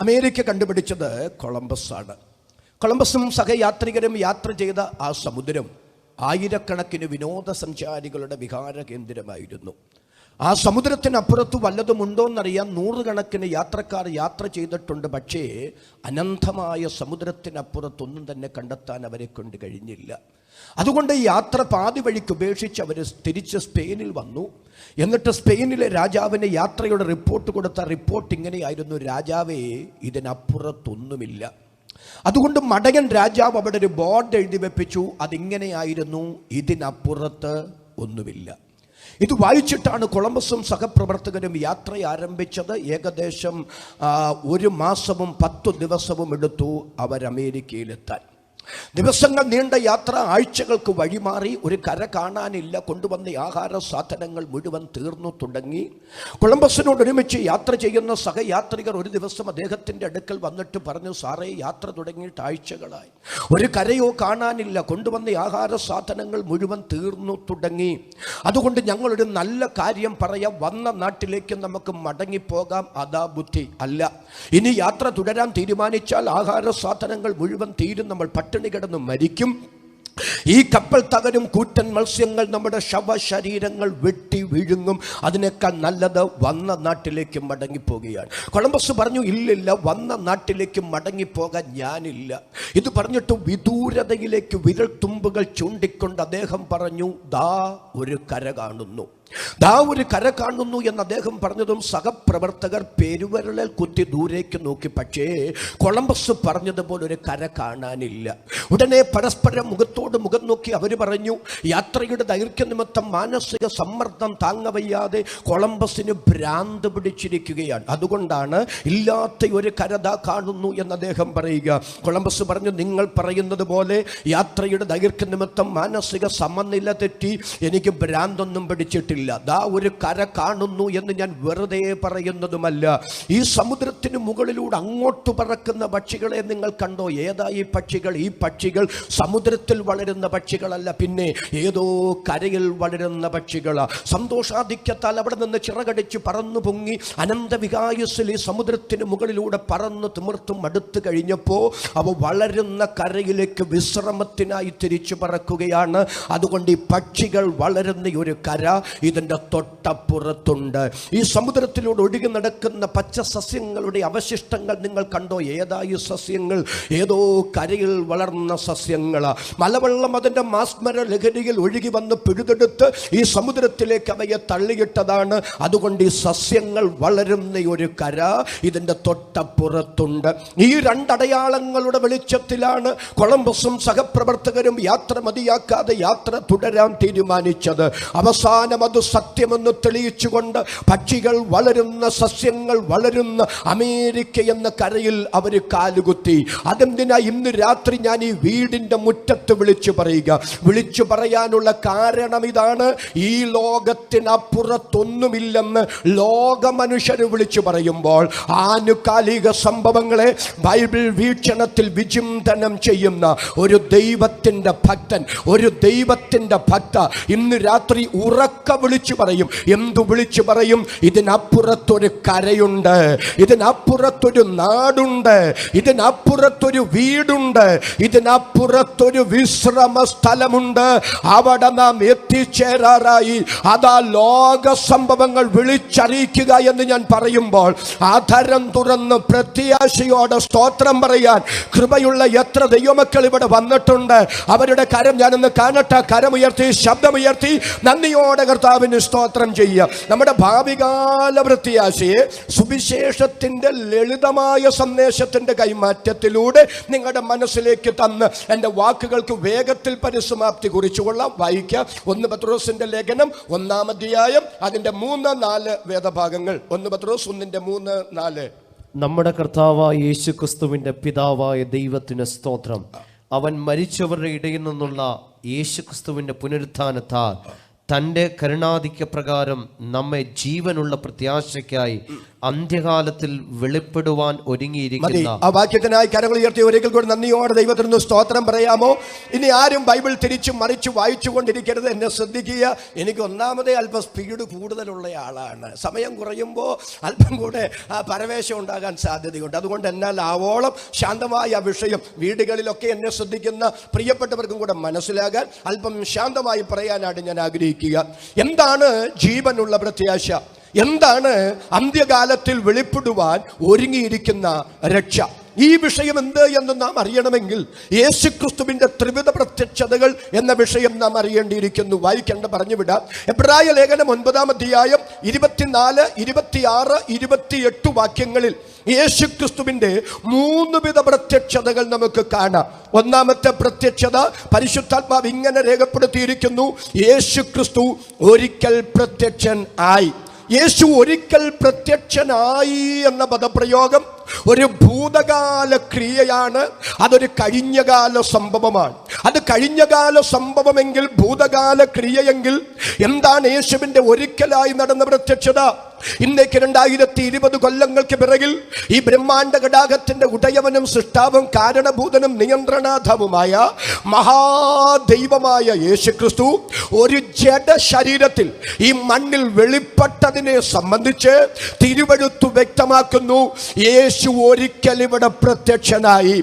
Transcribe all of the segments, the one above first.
America കണ്ടുപിടിച്ചത് Columbus ആണ്. കൊളംബസും സഹയാത്രികരും യാത്ര ചെയ്ത ആ സമുദ്രം ആയിരക്കണക്കിന് വിനോദസഞ്ചാരികളുടെ വിഹാര കേന്ദ്രമായിരുന്നു. ആ സമുദ്രത്തിനപ്പുറത്ത് വല്ലതുമുണ്ടോയെന്നറിയാൻ നൂറുകണക്കിന് യാത്രക്കാർ യാത്ര ചെയ്തിട്ടുണ്ട്. പക്ഷേ അനന്തമായ സമുദ്രത്തിനപ്പുറത്തൊന്നും തന്നെ കണ്ടെത്താൻ അവരെ കൊണ്ട് കഴിഞ്ഞില്ല. അതുകൊണ്ട് യാത്ര പാതി വഴിക്ക് ഉപേക്ഷിച്ച് അവർ തിരിച്ച് സ്പെയിനിൽ വന്നു. എന്നിട്ട് സ്പെയിനിലെ രാജാവിന് യാത്രയുടെ റിപ്പോർട്ട് കൊടുത്ത റിപ്പോർട്ട് ഇങ്ങനെയായിരുന്നു: രാജാവേ, ഇതിനപ്പുറത്തൊന്നുമില്ല. അതുകൊണ്ട് മടയൻ രാജാവ് അവിടെ ഒരു ബോർഡ് എഴുതി വെപ്പിച്ചു. അതിങ്ങനെയായിരുന്നു: ഇതിനപ്പുറത്ത് ഒന്നുമില്ല. ഇത് വായിച്ചിട്ടാണ് കൊളംബസും സഹപ്രവർത്തകരും യാത്ര ആരംഭിച്ചത്. ഏകദേശം 1 മാസവും 10 ദിവസവും എടുത്തു അവർ അമേരിക്കയിലെത്താൻ. ദിവസങ്ങൾ നീണ്ട യാത്ര ആഴ്ചകൾക്ക് വഴിമാറി. ഒരു കര കാണാനില്ല. കൊണ്ടുവന്ന ആഹാര സാധനങ്ങൾ മുഴുവൻ തീർന്നു തുടങ്ങി. കൊളംബസിനോടൊരുമിച്ച് യാത്ര ചെയ്യുന്ന സഹയാത്രികർ ഒരു ദിവസം അദ്ദേഹത്തിൻ്റെ അടുക്കൽ വന്നിട്ട് പറഞ്ഞു: സാറേ, യാത്ര തുടങ്ങിയിട്ട് ആഴ്ചകളായി, ഒരു കരയോ കാണാനില്ല. കൊണ്ടുവന്ന ആഹാര സാധനങ്ങൾ മുഴുവൻ തീർന്നു തുടങ്ങി. അതുകൊണ്ട് ഞങ്ങളൊരു നല്ല കാര്യം പറയാം, വന്ന നാട്ടിലേക്ക് നമുക്ക് മടങ്ങിപ്പോകാം. അതാ ബുദ്ധി. അല്ല, ഇനി യാത്ര തുടരാൻ തീരുമാനിച്ചാൽ ആഹാര സാധനങ്ങൾ മുഴുവൻ തീരും, നമ്മൾ പട്ടിണി കിടന്ന് മരിക്കും. ഈ കപ്പൽ തകരും, കൂറ്റൻ മത്സ്യങ്ങൾ നമ്മുടെ ശവശരീരങ്ങൾ വെട്ടി വിഴുങ്ങും. അതിനേക്കാൾ നല്ലത് വന്ന നാട്ടിലേക്ക് മടങ്ങിപ്പോകുകയാണ്. കൊളംബസ് പറഞ്ഞു: ഇല്ലില്ല, വന്ന നാട്ടിലേക്ക് മടങ്ങിപ്പോകാൻ ഞാനില്ല. ഇത് പറഞ്ഞിട്ട് വിദൂരതയിലേക്ക് വിരൽ തുമ്പുകൾ ചൂണ്ടിക്കൊണ്ട് അദ്ദേഹം പറഞ്ഞു: ദാ ഒരു കര കാണുന്നു, ദാ ഒരു കര കാണുന്നു എന്ന് അദ്ദേഹം പറഞ്ഞതും സഹപ്രവർത്തകർ പെരുവരലിൽ കുത്തി ദൂരേക്ക് നോക്കി. പക്ഷേ കൊളംബസ് പറഞ്ഞതുപോലെ ഒരു കര കാണാനില്ല. ഉടനെ പരസ്പരം മുഖത്തോട് മുഖം നോക്കി അവർ പറഞ്ഞു: യാത്രയുടെ ദൈർഘ്യ നിമിത്തം മാനസിക സമ്മർദ്ദം താങ്ങവയ്യാതെ കൊളംബസിന് ഭ്രാന്ത് പിടിച്ചിരിക്കുകയാണ്. അതുകൊണ്ടാണ് ഇല്ലാത്ത ഒരു കരത കാണുന്നു എന്ന് അദ്ദേഹം പറയുക. കൊളംബസ് പറഞ്ഞു: നിങ്ങൾ പറയുന്നത് പോലെ യാത്രയുടെ ദൈർഘ്യ നിമിത്തം മാനസിക സമനില തെറ്റി എനിക്ക് ഭ്രാന്തൊന്നും പിടിച്ചിട്ടില്ല. ദാ ഒരു കര കാണുന്നു എന്ന് ഞാൻ വെറുതെ പറയുന്നതുമല്ല. ഈ സമുദ്രത്തിന് മുകളിലൂടെ അങ്ങോട്ട് പറക്കുന്ന പക്ഷികളെ നിങ്ങൾ കണ്ടോ? ഏതാ ഈ പക്ഷികൾ? ഈ പക്ഷികൾ സമുദ്രത്തിൽ വളരുന്ന പക്ഷികളല്ല, പിന്നെ ഏതോ കരയിൽ വളരുന്ന പക്ഷികളാ. സന്തോഷാധിക്യത്താൽ അവിടെ നിന്ന് ചിറകടിച്ച് പറന്നു പൊങ്ങി അനന്തവികായുസ്സിൽ ഈ സമുദ്രത്തിന് മുകളിലൂടെ പറന്ന് തിമിർത്തും അടുത്ത് കഴിഞ്ഞപ്പോൾ അവ വളരുന്ന കരയിലേക്ക് വിശ്രമത്തിനായി തിരിച്ചു പറക്കുകയാണ്. അതുകൊണ്ട് ഈ പക്ഷികൾ വളരുന്ന ഒരു കര ഇതിൻ്റെ തൊട്ടപ്പുറത്തുണ്ട്. ഈ സമുദ്രത്തിലൂടെ ഒഴുകി നടക്കുന്ന പച്ച സസ്യങ്ങളുടെ അവശിഷ്ടങ്ങൾ നിങ്ങൾ കണ്ടോ? ഏതാ ഈ സസ്യങ്ങൾ? ഏതോ കരയിൽ വളർന്ന സസ്യങ്ങളാ. മലവെള്ളം അതിൻ്റെ മാസ്മര ലഹരിയിൽ ഒഴുകി വന്ന് പിഴുതെടുത്ത് ഈ സമുദ്രത്തിലേക്ക് അവയെ തള്ളിയിട്ടതാണ്. അതുകൊണ്ട് ഈ സസ്യങ്ങൾ വളരുന്ന ഒരു കര ഇതിൻ്റെ തൊട്ടപ്പുറത്തുണ്ട്. ഈ രണ്ടടയാളങ്ങളുടെ വെളിച്ചത്തിലാണ് കൊളംബസും സഹപ്രവർത്തകരും യാത്ര മതിയാക്കാതെ യാത്ര തുടരാൻ തീരുമാനിച്ചത്. അവസാനം അത് സത്യമെന്ന് തെളിയിച്ചുകൊണ്ട് പക്ഷികൾ വളരുന്ന, സസ്യങ്ങൾ വളരുന്ന അമേരിക്ക എന്ന കരയിൽ അവർ കാലുകുത്തി. അതെന്തിനാ ഇന്ന് രാത്രി ഞാൻ ഈ വീടിൻ്റെ മുറ്റത്ത് വിളിച്ചു പറയുക? വിളിച്ചു പറയാനുള്ള കാരണം ഇതാണ്: ഈ ലോകത്തിനപ്പുറത്തൊന്നുമില്ലെന്ന് ലോക മനുഷ്യർ വിളിച്ചു പറയുമ്പോൾ ആനുകാലിക സംഭവങ്ങളെ ബൈബിൾ വീക്ഷണത്തിൽ വിചിന്തനം ചെയ്യുന്ന ഒരു ദൈവത്തിൻ്റെ ഭക്തൻ, ഒരു ദൈവത്തിൻ്റെ ഭക്ത ഇന്ന് രാത്രി ഉറക്ക വിളിച്ചു പറയും. എന്തു വിളിച്ചു പറയും? ഇതിനപ്പുറത്തൊരു കരയുണ്ട്, ഇതിനപ്പുറത്തൊരു നാടുണ്ട്, ഇതിനപ്പുറത്തൊരു വീടുണ്ട്, ഇതിനപ്പുറത്തൊരു വിശ്രമ സ്ഥലമുണ്ട്. അവിടെ നാം എത്തിച്ചേരാറായി. അതാ ലോക സംഭവങ്ങൾ വിളിച്ചറിയിക്കുക എന്ന് ഞാൻ പറയുമ്പോൾ ആധാരം തുറന്ന് പ്രത്യാശയോടെ സ്തോത്രം പറയാൻ കൃപയുള്ള എത്ര ദൈവമക്കൾ ഇവിടെ വന്നിട്ടുണ്ട്. അവരുടെ കരം ഞാനൊന്ന് കാണട്ടെ. കരമുയർത്തി, ശബ്ദമുയർത്തി നന്ദിയോടെ കർത്താവിന് സ്തോത്രം ചെയ്യുക. നമ്മുടെ ഭാവികാല പ്രത്യാശയെ സുവിശേഷത്തിൻ്റെ ലളിതമായ സന്ദേശത്തിൻ്റെ കൈമാറ്റത്തിലൂടെ നിങ്ങളുടെ മനസ്സിലേക്ക് തന്ന് എൻ്റെ വാക്കുകൾക്ക് വേഗത്തിൽ പരിസമാപ്തി കുറിച്ചുകൊള്ളാം. വായിക്കാം. 1 പത്രോസിൻ്റെ ലേഖനം 1-ാം അധ്യായം അതിൻ്റെ 3-4 വേദഭാഗങ്ങൾ. 1 പത്രോസ് 1:3-4. നമ്മുടെ കർത്താവായ യേശു ക്രിസ്തുവിൻ്റെ പിതാവായ ദൈവത്തിന് സ്തോത്രം. അവൻ മരിച്ചവരുടെ ഇടയിൽ നിന്നുള്ള യേശു ക്രിസ്തുവിൻ്റെ പുനരുത്ഥാനത്താൽ തൻ്റെ കരുണാധിക്യ പ്രകാരം നമ്മെ ജീവനുള്ള പ്രത്യാശയ്ക്കായി അന്ത്യകാലത്തിൽ വെളിപ്പെടുവാൻ ഒരുങ്ങിയിരിക്കുന്ന. ആ വാക്യത്തിനായി കരങ്ങൾ ഉയർത്തി ഒരിക്കൽ കൂടി നന്ദിയോടെ ദൈവത്തിന് സ്തോത്രം പറയാമോ? ഇനി ആരും ബൈബിൾ തിരിച്ചും മറിച്ച് വായിച്ചു കൊണ്ടിരിക്കരുത്. എന്നെ ശ്രദ്ധിക്കുക. എനിക്ക് ഒന്നാമതേ അല്പം സ്പീഡ് കൂടുതലുള്ള ആളാണ്. സമയം കുറയുമ്പോൾ അല്പം കൂടെ പരവേശം ഉണ്ടാകാൻ സാധ്യതയുണ്ട്. അതുകൊണ്ട് എന്നാൽ ആവോളം ശാന്തമായ ആ വിഷയം വീടുകളിലൊക്കെ എന്നെ ശ്രദ്ധിക്കുന്ന പ്രിയപ്പെട്ടവർക്കും കൂടെ മനസ്സിലാകാൻ അല്പം ശാന്തമായി പറയാനാണ് ഞാൻ ആഗ്രഹിക്കുക. എന്താണ് ജീവനുള്ള പ്രത്യാശ? എന്താണ് അന്ത്യകാലത്തിൽ വെളിപ്പെടുവാൻ ഒരുങ്ങിയിരിക്കുന്ന രക്ഷ? ഈ വിഷയം എന്ത് എന്ന് നാം അറിയണമെങ്കിൽ യേശുക്രിസ്തുവിന്റെ ത്രിവിധ പ്രത്യക്ഷതകൾ എന്ന വിഷയം നാം അറിയേണ്ടിയിരിക്കുന്നു. വായിക്കേണ്ട പറഞ്ഞുവിടാം. എബ്രായ ലേഖനം 9-ാം അധ്യായം 24, 26, 28 വാക്യങ്ങളിൽ യേശുക്രിസ്തുവിന്റെ 3 വിധ പ്രത്യക്ഷതകൾ നമുക്ക് കാണാം. ഒന്നാമത്തെ പ്രത്യക്ഷത പരിശുദ്ധാത്മാവ് ഇങ്ങനെ രേഖപ്പെടുത്തിയിരിക്കുന്നു: യേശുക്രിസ്തു ഒരിക്കൽ പ്രത്യക്ഷൻ ആയി. യേശു ഒരിക്കൽ പ്രത്യക്ഷനായി എന്ന പദപ്രയോഗം ഒരു ഭൂതകാല ക്രിയയാണ്. അതൊരു കഴിഞ്ഞകാല സംഭവമാണ്. അത് കഴിഞ്ഞകാല സംഭവമെങ്കിൽ, ഭൂതകാല ക്രിയയെങ്കിൽ, എന്താണ് യേശുവിന്റെ ഒരിക്കലായി നടന്ന പ്രത്യക്ഷത? ഇന്നേക്ക് 2020 കൊല്ലങ്ങൾക്ക് പിറകിൽ ഈ ബ്രഹ്മാണ്ഡ ഘടാകത്തിന്റെ ഉടയവനും സൃഷ്ടാവും കാരണഭൂതനും നിയന്ത്രണാധവുമായ മഹാദൈവമായ യേശുക്രിസ്തു ഒരു ജഡ ശരീരത്തിൽ ഈ മണ്ണിൽ വെളിപ്പെട്ടതിനെ സംബന്ധിച്ച് തിരുവെഴുത്ത് വ്യക്തമാക്കുന്നു. യേശു ഒരിക്കൽ ഇവിടെ പ്രത്യക്ഷനായി.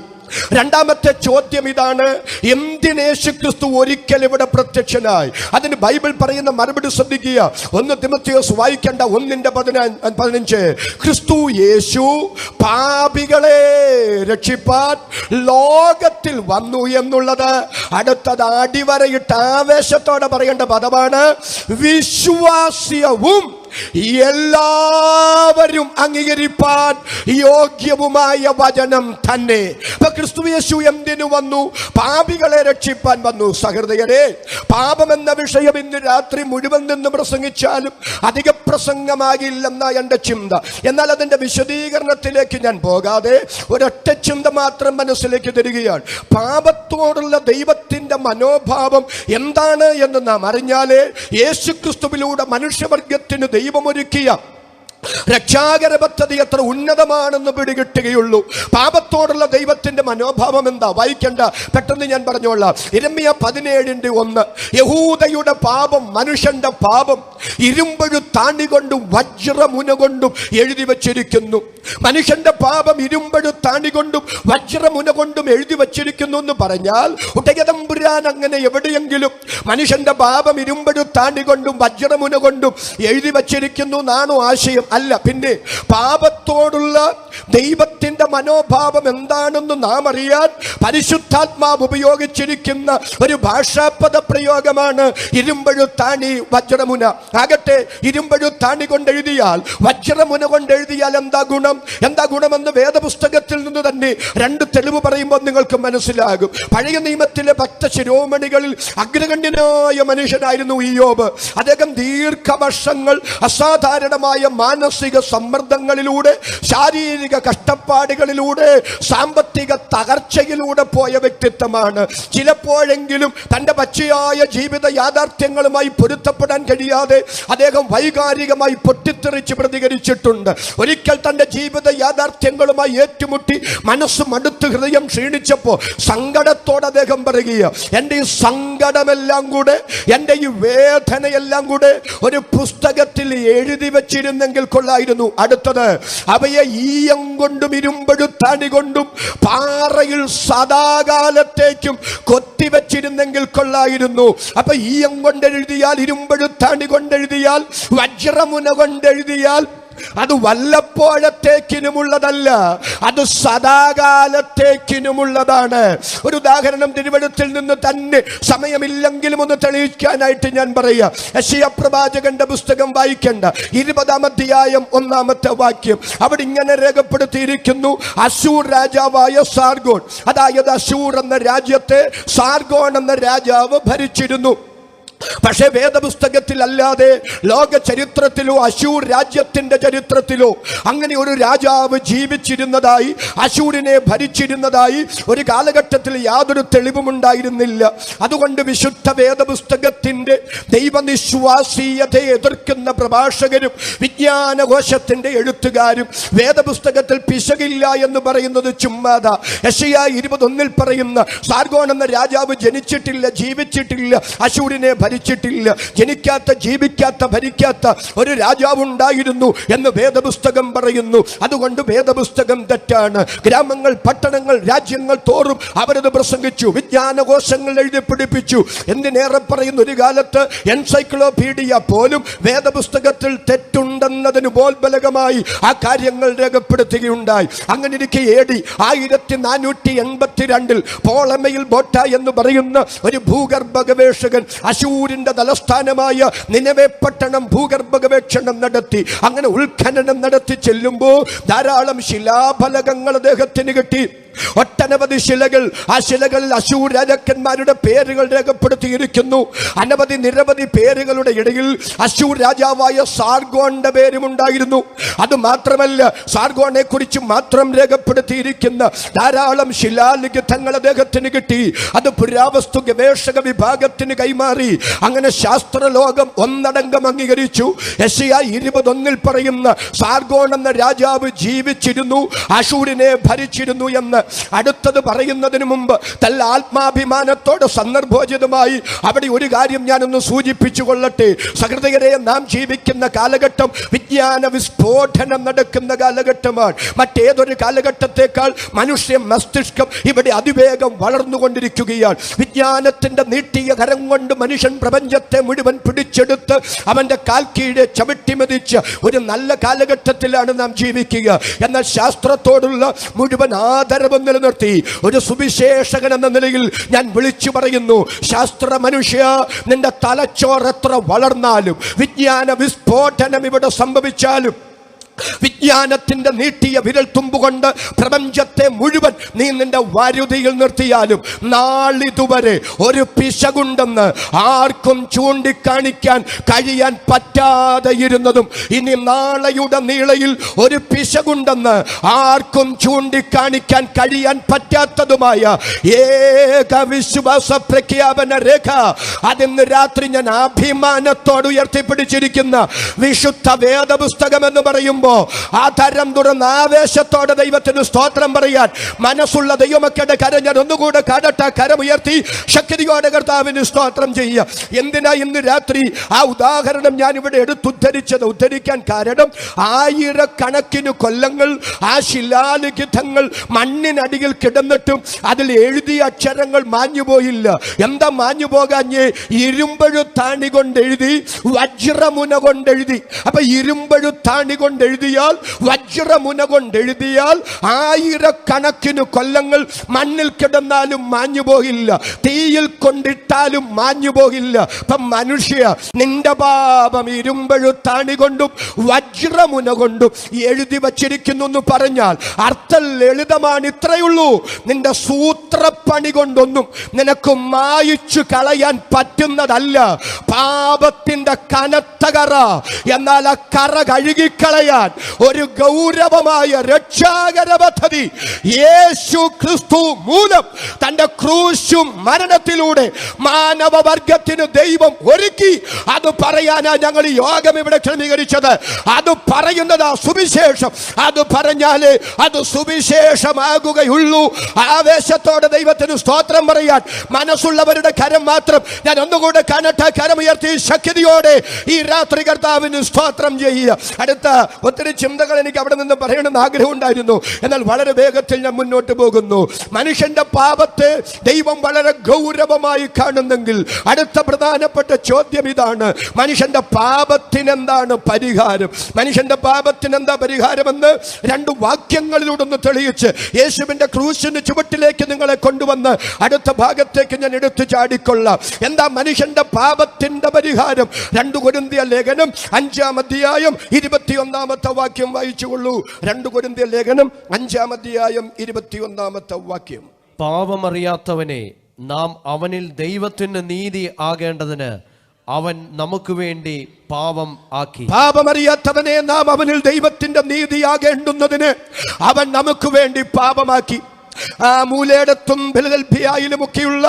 രണ്ടാമത്തെ ചോദ്യം ഇതാണ്: എന്തിന് യേശുക്രിസ്തു ഒരിക്കൽ ഇവിടെ പ്രത്യക്ഷനായി? അതിന് ബൈബിൾ പറയുന്ന മറുപടി ശ്രദ്ധിക്കുക. 1 തിമോഥെയോസ് വായിക്കേണ്ട 1:15. ക്രിസ്തു യേശു പാപികളെ രക്ഷിപ്പാൻ ലോകത്തിൽ വന്നു എന്നുള്ളത് അടുത്തത് അടിവരയിട്ട് ആവേശത്തോടെ പറയേണ്ട പദമാണ്. വിശ്വാസ്യവും എല്ലാവരും അംഗീകരിപ്പാൻ യോഗ്യവുമായ വചനം തന്നെ. ക്രിസ്തു യേശു എന്തിനു വന്നു? പാപികളെ രക്ഷിപ്പാൻ വന്നു. സഹൃദയരെ, പാപമെന്ന വിഷയം ഇന്ന് രാത്രി മുഴുവൻ നിന്ന് പ്രസംഗിച്ചാലും അധിക പ്രസംഗമാകില്ലെന്ന എൻ്റെ ചിന്ത. എന്നാൽ അതിൻ്റെ വിശദീകരണത്തിലേക്ക് ഞാൻ പോകാതെ ഒരൊറ്റ ചിന്ത മാത്രം മനസ്സിലേക്ക് തരികയാണ്. പാപത്തോടുള്ള ദൈവത്തിൻ്റെ മനോഭാവം എന്താണ് എന്ന് നാം അറിഞ്ഞാലേ യേശുക്രിസ്തുവിലൂടെ മനുഷ്യവർഗത്തിന് ദൈവമൊരുക്കിയ രക്ഷാകര പദ്ധതി എത്ര ഉന്നതമാണെന്ന് പിടികിട്ടുകയുള്ളൂ. പാപത്തോടുള്ള ദൈവത്തിന്റെ മനോഭാവം എന്താ? വായിക്കേണ്ട, പെട്ടെന്ന് ഞാൻ പറഞ്ഞോളാം. യിരെമ്യാ 17:1. യഹൂദയുടെ പാപം, മനുഷ്യന്റെ പാപം ഇരുമ്പഴുത്താണി കൊണ്ടും വജ്രമുന കൊണ്ടും എഴുതി വച്ചിരിക്കുന്നു. മനുഷ്യന്റെ പാപം ഇരുമ്പഴുത്താണി കൊണ്ടും വജ്രമുന കൊണ്ടും എഴുതി വച്ചിരിക്കുന്നു എന്ന് പറഞ്ഞാൽ ഉടയതമ്പുരാൻ അങ്ങനെ എവിടെയെങ്കിലും മനുഷ്യന്റെ പാപം ഇരുമ്പഴുത്താണി കൊണ്ടും വജ്രമുന കൊണ്ടും എഴുതി വച്ചിരിക്കുന്നു എന്നാണോ ആശയം? അല്ല. പിന്നെ പാപത്തോടുള്ള ദൈവത്തിന്റെ മനോഭാവം എന്താണെന്ന് നാം അറിയാൻ പരിശുദ്ധാത്മാവ് ഉപയോഗിച്ചിരിക്കുന്ന ഒരു ഭാഷാപദ പ്രയോഗമാണ് ഇരുമ്പഴുത്താണി വജ്രമുന. ആകട്ടെ, ഇരുമ്പഴുത്താണി കൊണ്ടെഴുതിയാൽ, വജ്രമുന കൊണ്ടെഴുതിയാൽ എന്താ ഗുണം? എന്താ ഗുണമെന്ന് വേദപുസ്തകത്തിൽ നിന്ന് തന്നെ 2 തെളിവ് പറയുമ്പോൾ നിങ്ങൾക്ക് മനസ്സിലാകും. പഴയ നിയമത്തിലെ ഭക്ത ശിരോമണികളിൽ അഗ്രഗണ്യനായ മനുഷ്യനായിരുന്നു ഇയ്യോബ്. അദ്ദേഹം ദീർഘവർഷങ്ങൾ അസാധാരണമായ മാനസിക സമ്മർദ്ദങ്ങളിലൂടെ, ശാരീരിക കഷ്ടപ്പാടുകളിലൂടെ, സാമ്പത്തിക തകർച്ചയിലൂടെ പോയ വ്യക്തിത്വമാണ്. ചിലപ്പോഴെങ്കിലും തൻ്റെ പച്ചയായ ജീവിത യാഥാർത്ഥ്യങ്ങളുമായി പൊരുത്തപ്പെടാൻ കഴിയാതെ അദ്ദേഹം വൈകാരികമായി പൊട്ടിത്തെറിച്ച് പ്രതികരിച്ചിട്ടുണ്ട്. ഒരിക്കൽ തൻ്റെ ജീവിത യാഥാർത്ഥ്യങ്ങളുമായി ഏറ്റുമുട്ടി മനസ്സ് മടുത്ത് ഹൃദയം ക്ഷീണിച്ചപ്പോൾ സങ്കടത്തോടെ അദ്ദേഹം പറയുക, എൻ്റെ ഈ സങ്കടമെല്ലാം കൂടെ, എൻ്റെ ഈ വേദനയെല്ലാം കൂടെ ഒരു പുസ്തകത്തിൽ എഴുതി വച്ചിരുന്നെങ്കിൽ കൊള്ളായിരുന്നു. അടുത്തത്, അവയെ ഈയം കൊണ്ടും ഇരുമ്പഴുത്താണി കൊണ്ടും പാറയിൽ സദാകാലത്തേക്കും കൊത്തിവെച്ചിരുന്നെങ്കിൽ കൊള്ളായിരുന്നു. അപ്പൊ ഈയം കൊണ്ടെഴുതിയാൽ, ഇരുമ്പഴുത്താണി കൊണ്ടെഴുതിയാൽ, വജ്രമുന കൊണ്ടെഴുതിയാൽ അത് വല്ലപ്പോഴത്തേക്കിനുമുള്ളതല്ല, അത് സദാകാലത്തേക്കിനുമുള്ളതാണ്. ഒരു ഉദാഹരണം തിരുവെഴുത്തിൽ നിന്ന് തന്നെ സമയമില്ലെങ്കിലും ഒന്ന് തെളിയിക്കാനായിട്ട് ഞാൻ പറയാം. യെശയ്യാ പ്രവാചകന്റെ പുസ്തകം വായിക്കേണ്ട 20-ാം അധ്യായം 1-ാമത്തെ വാക്യം. അവിടെ ഇങ്ങനെ രേഖപ്പെടുത്തിയിരിക്കുന്നു: അശൂർ രാജാവായ സാർഗോൺ, അതായത് അശൂർ എന്ന രാജ്യത്തെ സാർഗോൺ എന്ന രാജാവ് ഭരിച്ചിരുന്നു. പക്ഷേ വേദപുസ്തകത്തിൽ അല്ലാതെ ലോക ചരിത്രത്തിലോ അശൂർ രാജ്യത്തിന്റെ ചരിത്രത്തിലോ അങ്ങനെ ഒരു രാജാവ് ജീവിച്ചിരുന്നതായി, അശൂരിനെ ഭരിച്ചിരുന്നതായി ഒരു കാലഘട്ടത്തിൽ യാതൊരു തെളിവുമുണ്ടായിരുന്നില്ല. അതുകൊണ്ട് വിശുദ്ധ വേദപുസ്തകത്തിന്റെ ദൈവനിശ്വാസീയതയെ എതിർക്കുന്ന പ്രഭാഷകരും വിജ്ഞാനകോശത്തിന്റെ എഴുത്തുകാരും വേദപുസ്തകത്തിൽ പിശകില്ല എന്ന് പറയുന്നത് ചുമ്മാതാ. യെശയ്യാ 21 പറയുന്ന സാർഗോൺ എന്ന രാജാവ് ജനിച്ചിട്ടില്ല, ജീവിച്ചിട്ടില്ല, അശൂരിനെ ഭരിച്ചിട്ടില്ല. ജനിക്കാത്ത, ജീവിക്കാത്ത, ഭരിക്കാത്ത ഒരു രാജാവ് ഉണ്ടായിരുന്നു എന്ന് വേദപുസ്തകം പറയുന്നു. അതുകൊണ്ട് വേദപുസ്തകം തെറ്റാണ്. ഗ്രാമങ്ങൾ, പട്ടണങ്ങൾ, രാജ്യങ്ങൾ തോറും അവരത് പ്രസംഗിച്ചു, വിജ്ഞാനകോശങ്ങൾ എഴുതി പിടിപ്പിച്ചു. എന്തിനേറെ പറയുന്നു, ഒരു കാലത്ത് എൻസൈക്ലോപീഡിയ പോലും വേദപുസ്തകത്തിൽ തെറ്റുണ്ടെന്നതിന് ബോൽബലകമായി ആ കാര്യങ്ങൾ രേഖപ്പെടുത്തുകയുണ്ടായി. അങ്ങനെ ഇരിക്കെ AD 1482 പോളമയിൽ ബോട്ട എന്ന് പറയുന്ന ഒരു ഭൂഗർഭ ഗവേഷകൻ അശൂരിന്റെ തലസ്ഥാനമായ നിനവെ പട്ടണം ഭൂഗർഭ ഗവേഷണം നടത്തി. അങ്ങനെ ഉത്ഖനനം നടത്തി ചെല്ലുമ്പോൾ ധാരാളം ശിലാഫലകങ്ങൾ അദ്ദേഹത്തിന് കിട്ടി. ഒട്ടനവധി ശിലകൾ. ആ ശിലകളിൽ അശൂർ രാജാക്കന്മാരുടെ പേരുകൾ രേഖപ്പെടുത്തിയിരിക്കുന്നു. നിരവധി പേരുകളുടെ ഇടയിൽ അശൂർ രാജാവായ സാർഗോണിന്റെ പേരും ഉണ്ടായിരുന്നു. അത് മാത്രമല്ല, സാർഗോണിനെ കുറിച്ച് മാത്രം രേഖപ്പെടുത്തിയിരിക്കുന്ന ധാരാളം ശിലാലിഖിതങ്ങൾ അദ്ദേഹത്തിന് കിട്ടി. അത് പുരാവസ്തു ഗവേഷക വിഭാഗത്തിന് കൈമാറി. അങ്ങനെ ശാസ്ത്രലോകം ഒന്നടങ്കം അംഗീകരിച്ചു. യെശയ്യാ 21 പറയുന്ന സാർഗോൺ എന്ന രാജാവ് ജീവിച്ചിരുന്നു, അശൂരിനെ ഭരിച്ചിരുന്നു എന്ന്. അടുത്തത് പറയുന്നതിന് മുമ്പ് തല്ല ആത്മാഭിമാനത്തോടെ സന്ദർഭോചിതമായി അവിടെ ഒരു കാര്യം ഞാനൊന്ന് സൂചിപ്പിച്ചു കൊള്ളട്ടെ. സഹൃദയരെ, നാം ജീവിക്കുന്ന കാലഘട്ടം വിജ്ഞാന വിസ്ഫോടനം നടക്കുന്ന കാലഘട്ടമാണ്. മറ്റേതൊരു കാലഘട്ടത്തെക്കാൾ മനുഷ്യ മസ്തിഷ്കം ഇവിടെ അതിവേഗം വളർന്നുകൊണ്ടിരിക്കുകയാണ്. വിജ്ഞാനത്തിന്റെ നീട്ടിയ കരം കൊണ്ട് മനുഷ്യൻ പ്രപഞ്ചത്തെ മുഴുവൻ പിടിച്ചെടുത്ത് അവന്റെ കാൽ കീഴെ ചവിട്ടിമതിച്ച ഒരു നല്ല കാലഘട്ടത്തിലാണ് നാം ജീവിക്കുക. എന്നാൽ ശാസ്ത്രത്തോടുള്ള മുഴുവൻ ആദരവ് നിലനിർത്തി ഒരു സുവിശേഷകൻ എന്ന നിലയിൽ ഞാൻ വിളിച്ചു പറയുന്നു, ശാസ്ത്ര മനുഷ്യ, നിന്റെ തലച്ചോർ എത്ര വളർന്നാലും, വിജ്ഞാന വിസ്ഫോടനം ഇവിടെ സംഭവിച്ചാലും, വിജ്ഞാനത്തിന്റെ നീട്ടിയ വിരൽ തുമ്പുകൊണ്ട് പ്രപഞ്ചത്തെ മുഴുവൻ നീ നിന്റെ വരുതിയിൽ നിർത്തിയാലും നാളിതുവരെ ഒരു പിശകുണ്ടെന്ന് ആർക്കും ചൂണ്ടിക്കാണിക്കാൻ കഴിയാൻ പറ്റാതെ ഇരുന്നതും ഇനി നാളെയുടെ നീളയിൽ ഒരു പിശകുണ്ടെന്ന് ആർക്കും ചൂണ്ടിക്കാണിക്കാൻ കഴിയാൻ പറ്റാത്തതുമായ ഏക വിശ്വാസ പ്രഖ്യാപന രേഖ അതിന്ന് രാത്രി ഞാൻ അഭിമാനത്തോട് ഉയർത്തിപ്പിടിച്ചിരിക്കുന്ന വിശുദ്ധ വേദപുസ്തകം എന്ന് പറയുമ്പോൾ ആ തരം തുറന്ന ആവേശത്തോടെ ദൈവത്തിന് സ്തോത്രം പറയാൻ മനസ്സുള്ള ദൈവമക്കളുടെ കരം ഞാൻ ഒന്നുകൂടെ കാണട്ടെ. കരമുയർത്തി ശക്തിയോടെ കർത്താവിന് സ്തോത്രം ചെയ്യുക. എന്തിനാ ഇന്ന് രാത്രി ആ ഉദാഹരണം ഞാൻ ഇവിടെ ഉദ്ധരിക്കാൻ കാരണം, ആയിരക്കണക്കിന് കൊല്ലങ്ങൾ ആ ശിലാലിഖിതങ്ങൾ മണ്ണിനടിയിൽ കിടന്നിട്ടും അതിൽ എഴുതിയ അക്ഷരങ്ങൾ മാഞ്ഞുപോയില്ല. എന്താ മാഞ്ഞു പോകാഞ്ഞേ? ഇരുമ്പഴുത്താണി കൊണ്ടെഴുതി, വജ്രമുന കൊണ്ടെഴുതി. അപ്പൊ ഇരുമ്പഴുത്താണി കൊണ്ടെഴുതിയാൽ, വജ്രമുന കൊണ്ടെഴുതിയാൽ ആയിരക്കണക്കിന് കൊല്ലങ്ങൾ മണ്ണിൽ കിടന്നാലും മാഞ്ഞു പോകില്ല, തീയിൽ കൊണ്ടിട്ടാലും മാഞ്ഞു പോകില്ല. അപ്പൊ മനുഷ്യ, നിന്റെ പാപം ഇരുമ്പഴുത്താണി കൊണ്ടും വജ്രമുന കൊണ്ടും എഴുതി വച്ചിരിക്കുന്നു എന്ന് പറഞ്ഞാൽ അർത്ഥം ലളിതമാണ്. ഇത്രയുള്ളൂ, നിന്റെ സൂത്രപ്പണി കൊണ്ടൊന്നും നിനക്ക് മായിച്ചു കളയാൻ പറ്റുന്നതല്ല പാപത്തിന്റെ കനത്ത കറ. എന്നാൽ ആ കറ കഴുകിക്കളയാൻ ഒരു ഗൗരവമായ രക്ഷാകര പദ്ധതി യേശു ക്രിസ്തു മൂലം തന്റെ ക്രൂശും മരണത്തിലൂടെ മാനവവർഗത്തിന് ദൈവം ഒരുക്കി. അത് പറയാനാ ഞങ്ങൾ ഈ യോഗം ഇവിടെ ക്രമീകരിച്ചത്. അത് പറയുന്നതാ സുവിശേഷം. അത് പറഞ്ഞാലേ അത് സുവിശേഷമാകുകയുള്ളൂ. ആവേശത്തോടെ ദൈവത്തിന് സ്തോത്രം പറയാൻ മനസ്സുള്ളവരുടെ കരം മാത്രം ഞാൻ ഒന്നുകൂടെ കാണട്ടെ. കരമുയർത്തി ശക്തിയോടെ ഈ രാത്രി കർത്താവിന് സ്തോത്രം ചെയ്യുക. അടുത്ത ഒത്തിരി ചിന്തകൾ എനിക്ക് അവിടെ നിന്ന് പറയണമെന്ന് ആഗ്രഹം ഉണ്ടായിരുന്നു. എന്നാൽ വളരെ വേഗത്തിൽ ഞാൻ മുന്നോട്ട് പോകുന്നു. മനുഷ്യന്റെ പാപത്തെ ദൈവം വളരെ ഗൗരവമായി കാണുന്നെങ്കിൽ അടുത്ത പ്രധാനപ്പെട്ട ചോദ്യം ഇതാണ്: മനുഷ്യന്റെ പാപത്തിന് എന്താണ് പരിഹാരം? മനുഷ്യന്റെ പാപത്തിന് എന്താ പരിഹാരമെന്ന് രണ്ട് വാക്യങ്ങളിലൂടെ ഒന്ന് തെളിയിച്ച് യേശുവിന്റെ ക്രൂശിന് ചുവട്ടിലേക്ക് നിങ്ങളെ കൊണ്ടുവന്ന് അടുത്ത ഭാഗത്തേക്ക് ഞാൻ എടുത്തു ചാടിക്കൊള്ളാം. എന്താ മനുഷ്യന്റെ പാപത്തിന്റെ പരിഹാരം? 2 കൊരിന്ത്യർ ലേഖനം 5-ാം അധ്യായം 21-ാമത്തെ വാക്യം വായിച്ചുകൊള്ളൂ. 2 കൊരിന്ത്യർ ലേഖനം 5-ാം അധ്യായം 21-ാമത്തെ വാക്യം. പാപമറിയാത്തവനെ നാം അവനിൽ ദൈവത്തിന് നീതി ആകേണ്ടതിന് അവൻ നമുക്ക് വേണ്ടി പാപം ആക്കി. പാപമറിയാത്തവനെ നാം അവനിൽ ദൈവത്തിന്റെ നീതിയാകേണ്ടുന്നതിന് അവൻ നമുക്ക് വേണ്ടി പാപമാക്കി. ആ മൂലയിടത്തും ഫിലദൽഫിയയിലും ഒക്കെയുള്ള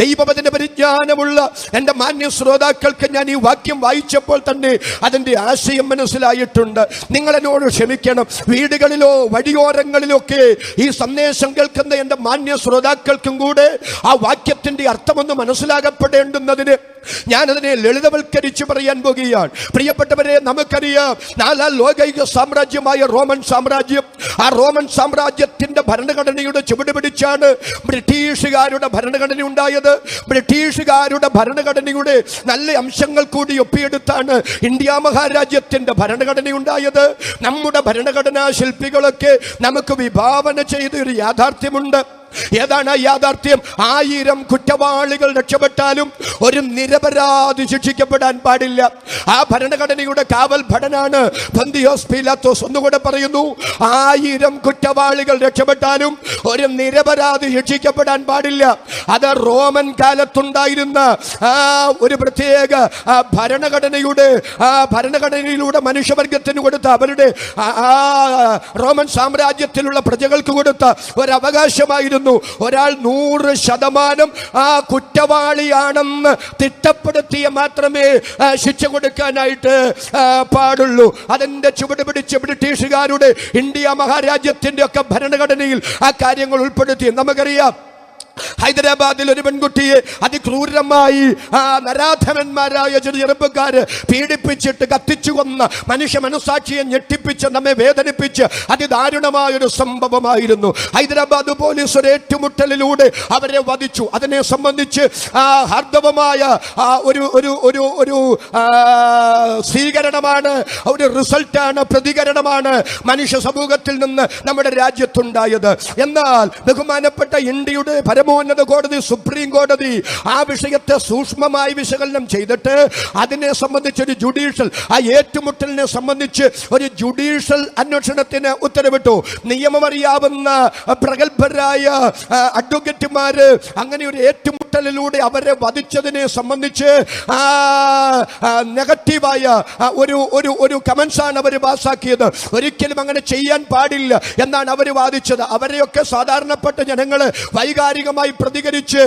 ദൈവവചന പരിജ്ഞാനമുള്ള എൻ്റെ മാന്യ ശ്രോതാക്കൾക്ക് ഞാൻ ഈ വാക്യം വായിച്ചപ്പോൾ തന്നെ അതിൻ്റെ ആശയം മനസ്സിലായിട്ടുണ്ട്. നിങ്ങളെന്നോട് ക്ഷമിക്കണം. വീടുകളിലോ വഴിയോരങ്ങളിലൊക്കെ ഈ സന്ദേശം കേൾക്കുന്ന എൻ്റെ മാന്യ ശ്രോതാക്കൾക്കും കൂടെ ആ വാക്യത്തിൻ്റെ അർത്ഥമൊന്ന് മനസ്സിലാകപ്പെടേണ്ടുന്നതിന് ഞാനതിനെ ലളിതവൽക്കരിച്ച് പറയാൻ പോകുകയാണ്. പ്രിയപ്പെട്ടവരെ, നമുക്കറിയാം നാലാം ലോകൈക സാമ്രാജ്യമായ റോമൻ സാമ്രാജ്യം, ആ റോമൻ സാമ്രാജ്യത്തിന്റെ ഭരണഘടനയുടെ ചുവട് പിടിച്ചാണ് ബ്രിട്ടീഷുകാരുടെ ഭരണഘടന ഉണ്ടായത്. ബ്രിട്ടീഷുകാരുടെ ഭരണഘടനയുടെ നല്ല അംശങ്ങൾ കൂടി ഒപ്പിയെടുത്താണ് ഇന്ത്യ മഹാരാജ്യത്തിന്റെ ഭരണഘടന ഉണ്ടായത്. നമ്മുടെ ഭരണഘടനാ ശില്പികളൊക്കെ നമുക്ക് വിഭാവന ചെയ്ത ഒരു യാഥാർത്ഥ്യമുണ്ട്. ഏതാണ് യാഥാർത്ഥ്യം? 1000 കുറ്റവാളികൾ രക്ഷപ്പെട്ടാലും ഒരു നിരപരാധി ശിക്ഷിക്കപ്പെടാൻ പാടില്ല. ആ ഭരണഘടനയുടെ കാവൽ ഭടനാണ് പൊന്തിയോസ് പീലാത്തോസ്. ഒന്നുകൂടെ പറയുന്നു, 1000 കുറ്റവാളികൾ രക്ഷപ്പെട്ടാലും ഒരു നിരപരാധി ശിക്ഷിക്കപ്പെടാൻ പാടില്ല. അത് റോമൻ കാലത്തുണ്ടായിരുന്ന ഒരു പ്രത്യേക ഭരണഘടനയിലൂടെ മനുഷ്യവർഗത്തിന് കൊടുത്ത, അവരുടെ റോമൻ സാമ്രാജ്യത്തിലുള്ള പ്രജകൾക്ക് കൊടുത്ത ഒരവകാശമായിരുന്നു. ഒരാൾ 100% ആ കുറ്റവാളിയാണെന്ന് തിട്ടപ്പെടുത്തിയ മാത്രമേ ശിക്ഷ കൊടുക്കാനായിട്ട് പാടുള്ളൂ. അതിന്റെ ചുവട് പിടിച്ച് ബ്രിട്ടീഷുകാരുടെ ഇന്ത്യ മഹാരാജ്യത്തിന്റെ ഒക്കെ ഭരണഘടനയിൽ ആ കാര്യങ്ങൾ ഉൾപ്പെടുത്തി. നമുക്കറിയാം, ഹൈദരാബാദിൽ ഒരു പെൺകുട്ടിയെ അതിക്രൂരമായി നരാധമന്മാരായ ചെറുപ്പക്കാര് പീഡിപ്പിച്ചിട്ട് കത്തിച്ചു കൊന്ന, മനുഷ്യ മനസാക്ഷിയെ ഞെട്ടിപ്പിച്ച് നമ്മെ വേദനിപ്പിച്ച് അതിദാരുണമായൊരു സംഭവമായിരുന്നു. ഹൈദരാബാദ് പോലീസ് ഒരു ഏറ്റുമുട്ടലിലൂടെ അവരെ വധിച്ചു. അതിനെ സംബന്ധിച്ച് ഹാർദവമായ ഒരു സ്വീകരണമാണ്, ഒരു റിസൾട്ടാണ്, പ്രതികരണമാണ് മനുഷ്യ സമൂഹത്തിൽ നിന്ന് നമ്മുടെ രാജ്യത്തുണ്ടായത്. എന്നാൽ ബഹുമാനപ്പെട്ട ഇന്ത്യയുടെ പരമോന്നത കോടതി, സുപ്രീം കോടതി ആ വിഷയത്തെ സൂക്ഷ്മമായി വിശകലനം ചെയ്തിട്ട് അതിനെ സംബന്ധിച്ച് ഒരു ജുഡീഷ്യൽ, ആ ഏറ്റുമുട്ടലിനെ സംബന്ധിച്ച് ഒരു ജുഡീഷ്യൽ അന്വേഷണത്തിന് ഉത്തരവിട്ടു. നിയമമറിയാവുന്ന പ്രഗത്ഭരായ അഡ്വക്കേറ്റുമാര് അങ്ങനെ ഒരു ഏറ്റുമുട്ടലിലൂടെ അവരെ വധിച്ചതിനെ സംബന്ധിച്ച് നെഗറ്റീവായ ഒരു കമന്റ്സ് ആണ് അവർ പാസാക്കിയത്. ഒരിക്കലും അങ്ങനെ ചെയ്യാൻ പാടില്ല എന്നാണ് അവർ വാദിച്ചത്. അവരെയൊക്കെ സാധാരണപ്പെട്ട ജനങ്ങൾ വൈകാരികമായി പ്രതികരിച്ച്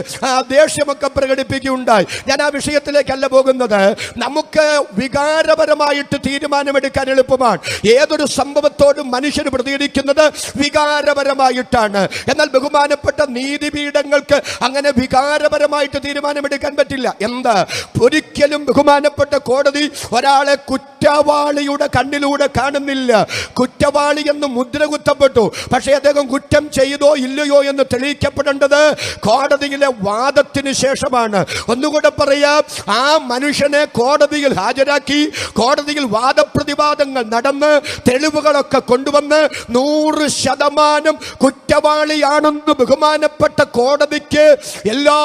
ദേഷ്യമൊക്കെ പ്രകടിപ്പിക്കുകയുണ്ടായി. ഞാൻ ആ വിഷയത്തിലേക്കല്ല പോകുന്നത്. നമുക്ക് വികാരപരമായിട്ട് തീരുമാനമെടുക്കാൻ എളുപ്പമാണ്. ഏതൊരു സംഭവത്തോടും മനുഷ്യർ പ്രതികരിക്കുന്നത് വികാരപരമായിട്ടാണ്. എന്നാൽ ബഹുമാനപ്പെട്ട നീതിപീഠങ്ങൾക്ക് അങ്ങനെ വികാരപരമായിട്ട് തീരുമാനമെടുക്കാൻ പറ്റില്ല. എന്താ? ഒരിക്കലും ബഹുമാനപ്പെട്ട കോടതി ഒരാളെ കുറ്റവാളിയുടെ കണ്ണിലൂടെ കാണുന്നില്ല. കുറ്റവാളി എന്ന് മുദ്ര കുത്തപ്പെട്ടു, പക്ഷേ അദ്ദേഹം കുറ്റം ചെയ്തോ ഇല്ലയോ എന്ന് തെളിയിക്കപ്പെടേണ്ടത് കോടതിയിലെ വാദത്തിന് ശേഷമാണ്. ഒന്നുകൂടെ പറയാം, ആ മനുഷ്യനെ കോടതിയിൽ ഹാജരാക്കി, കോടതിയിൽ വാദപ്രതിവാദങ്ങൾ നടന്ന് തെളിവുകളൊക്കെ കൊണ്ടുവന്ന് 100% കുറ്റവാളിയാണെന്ന് ബഹുമാനപ്പെട്ട കോടതിക്ക് എല്ലാ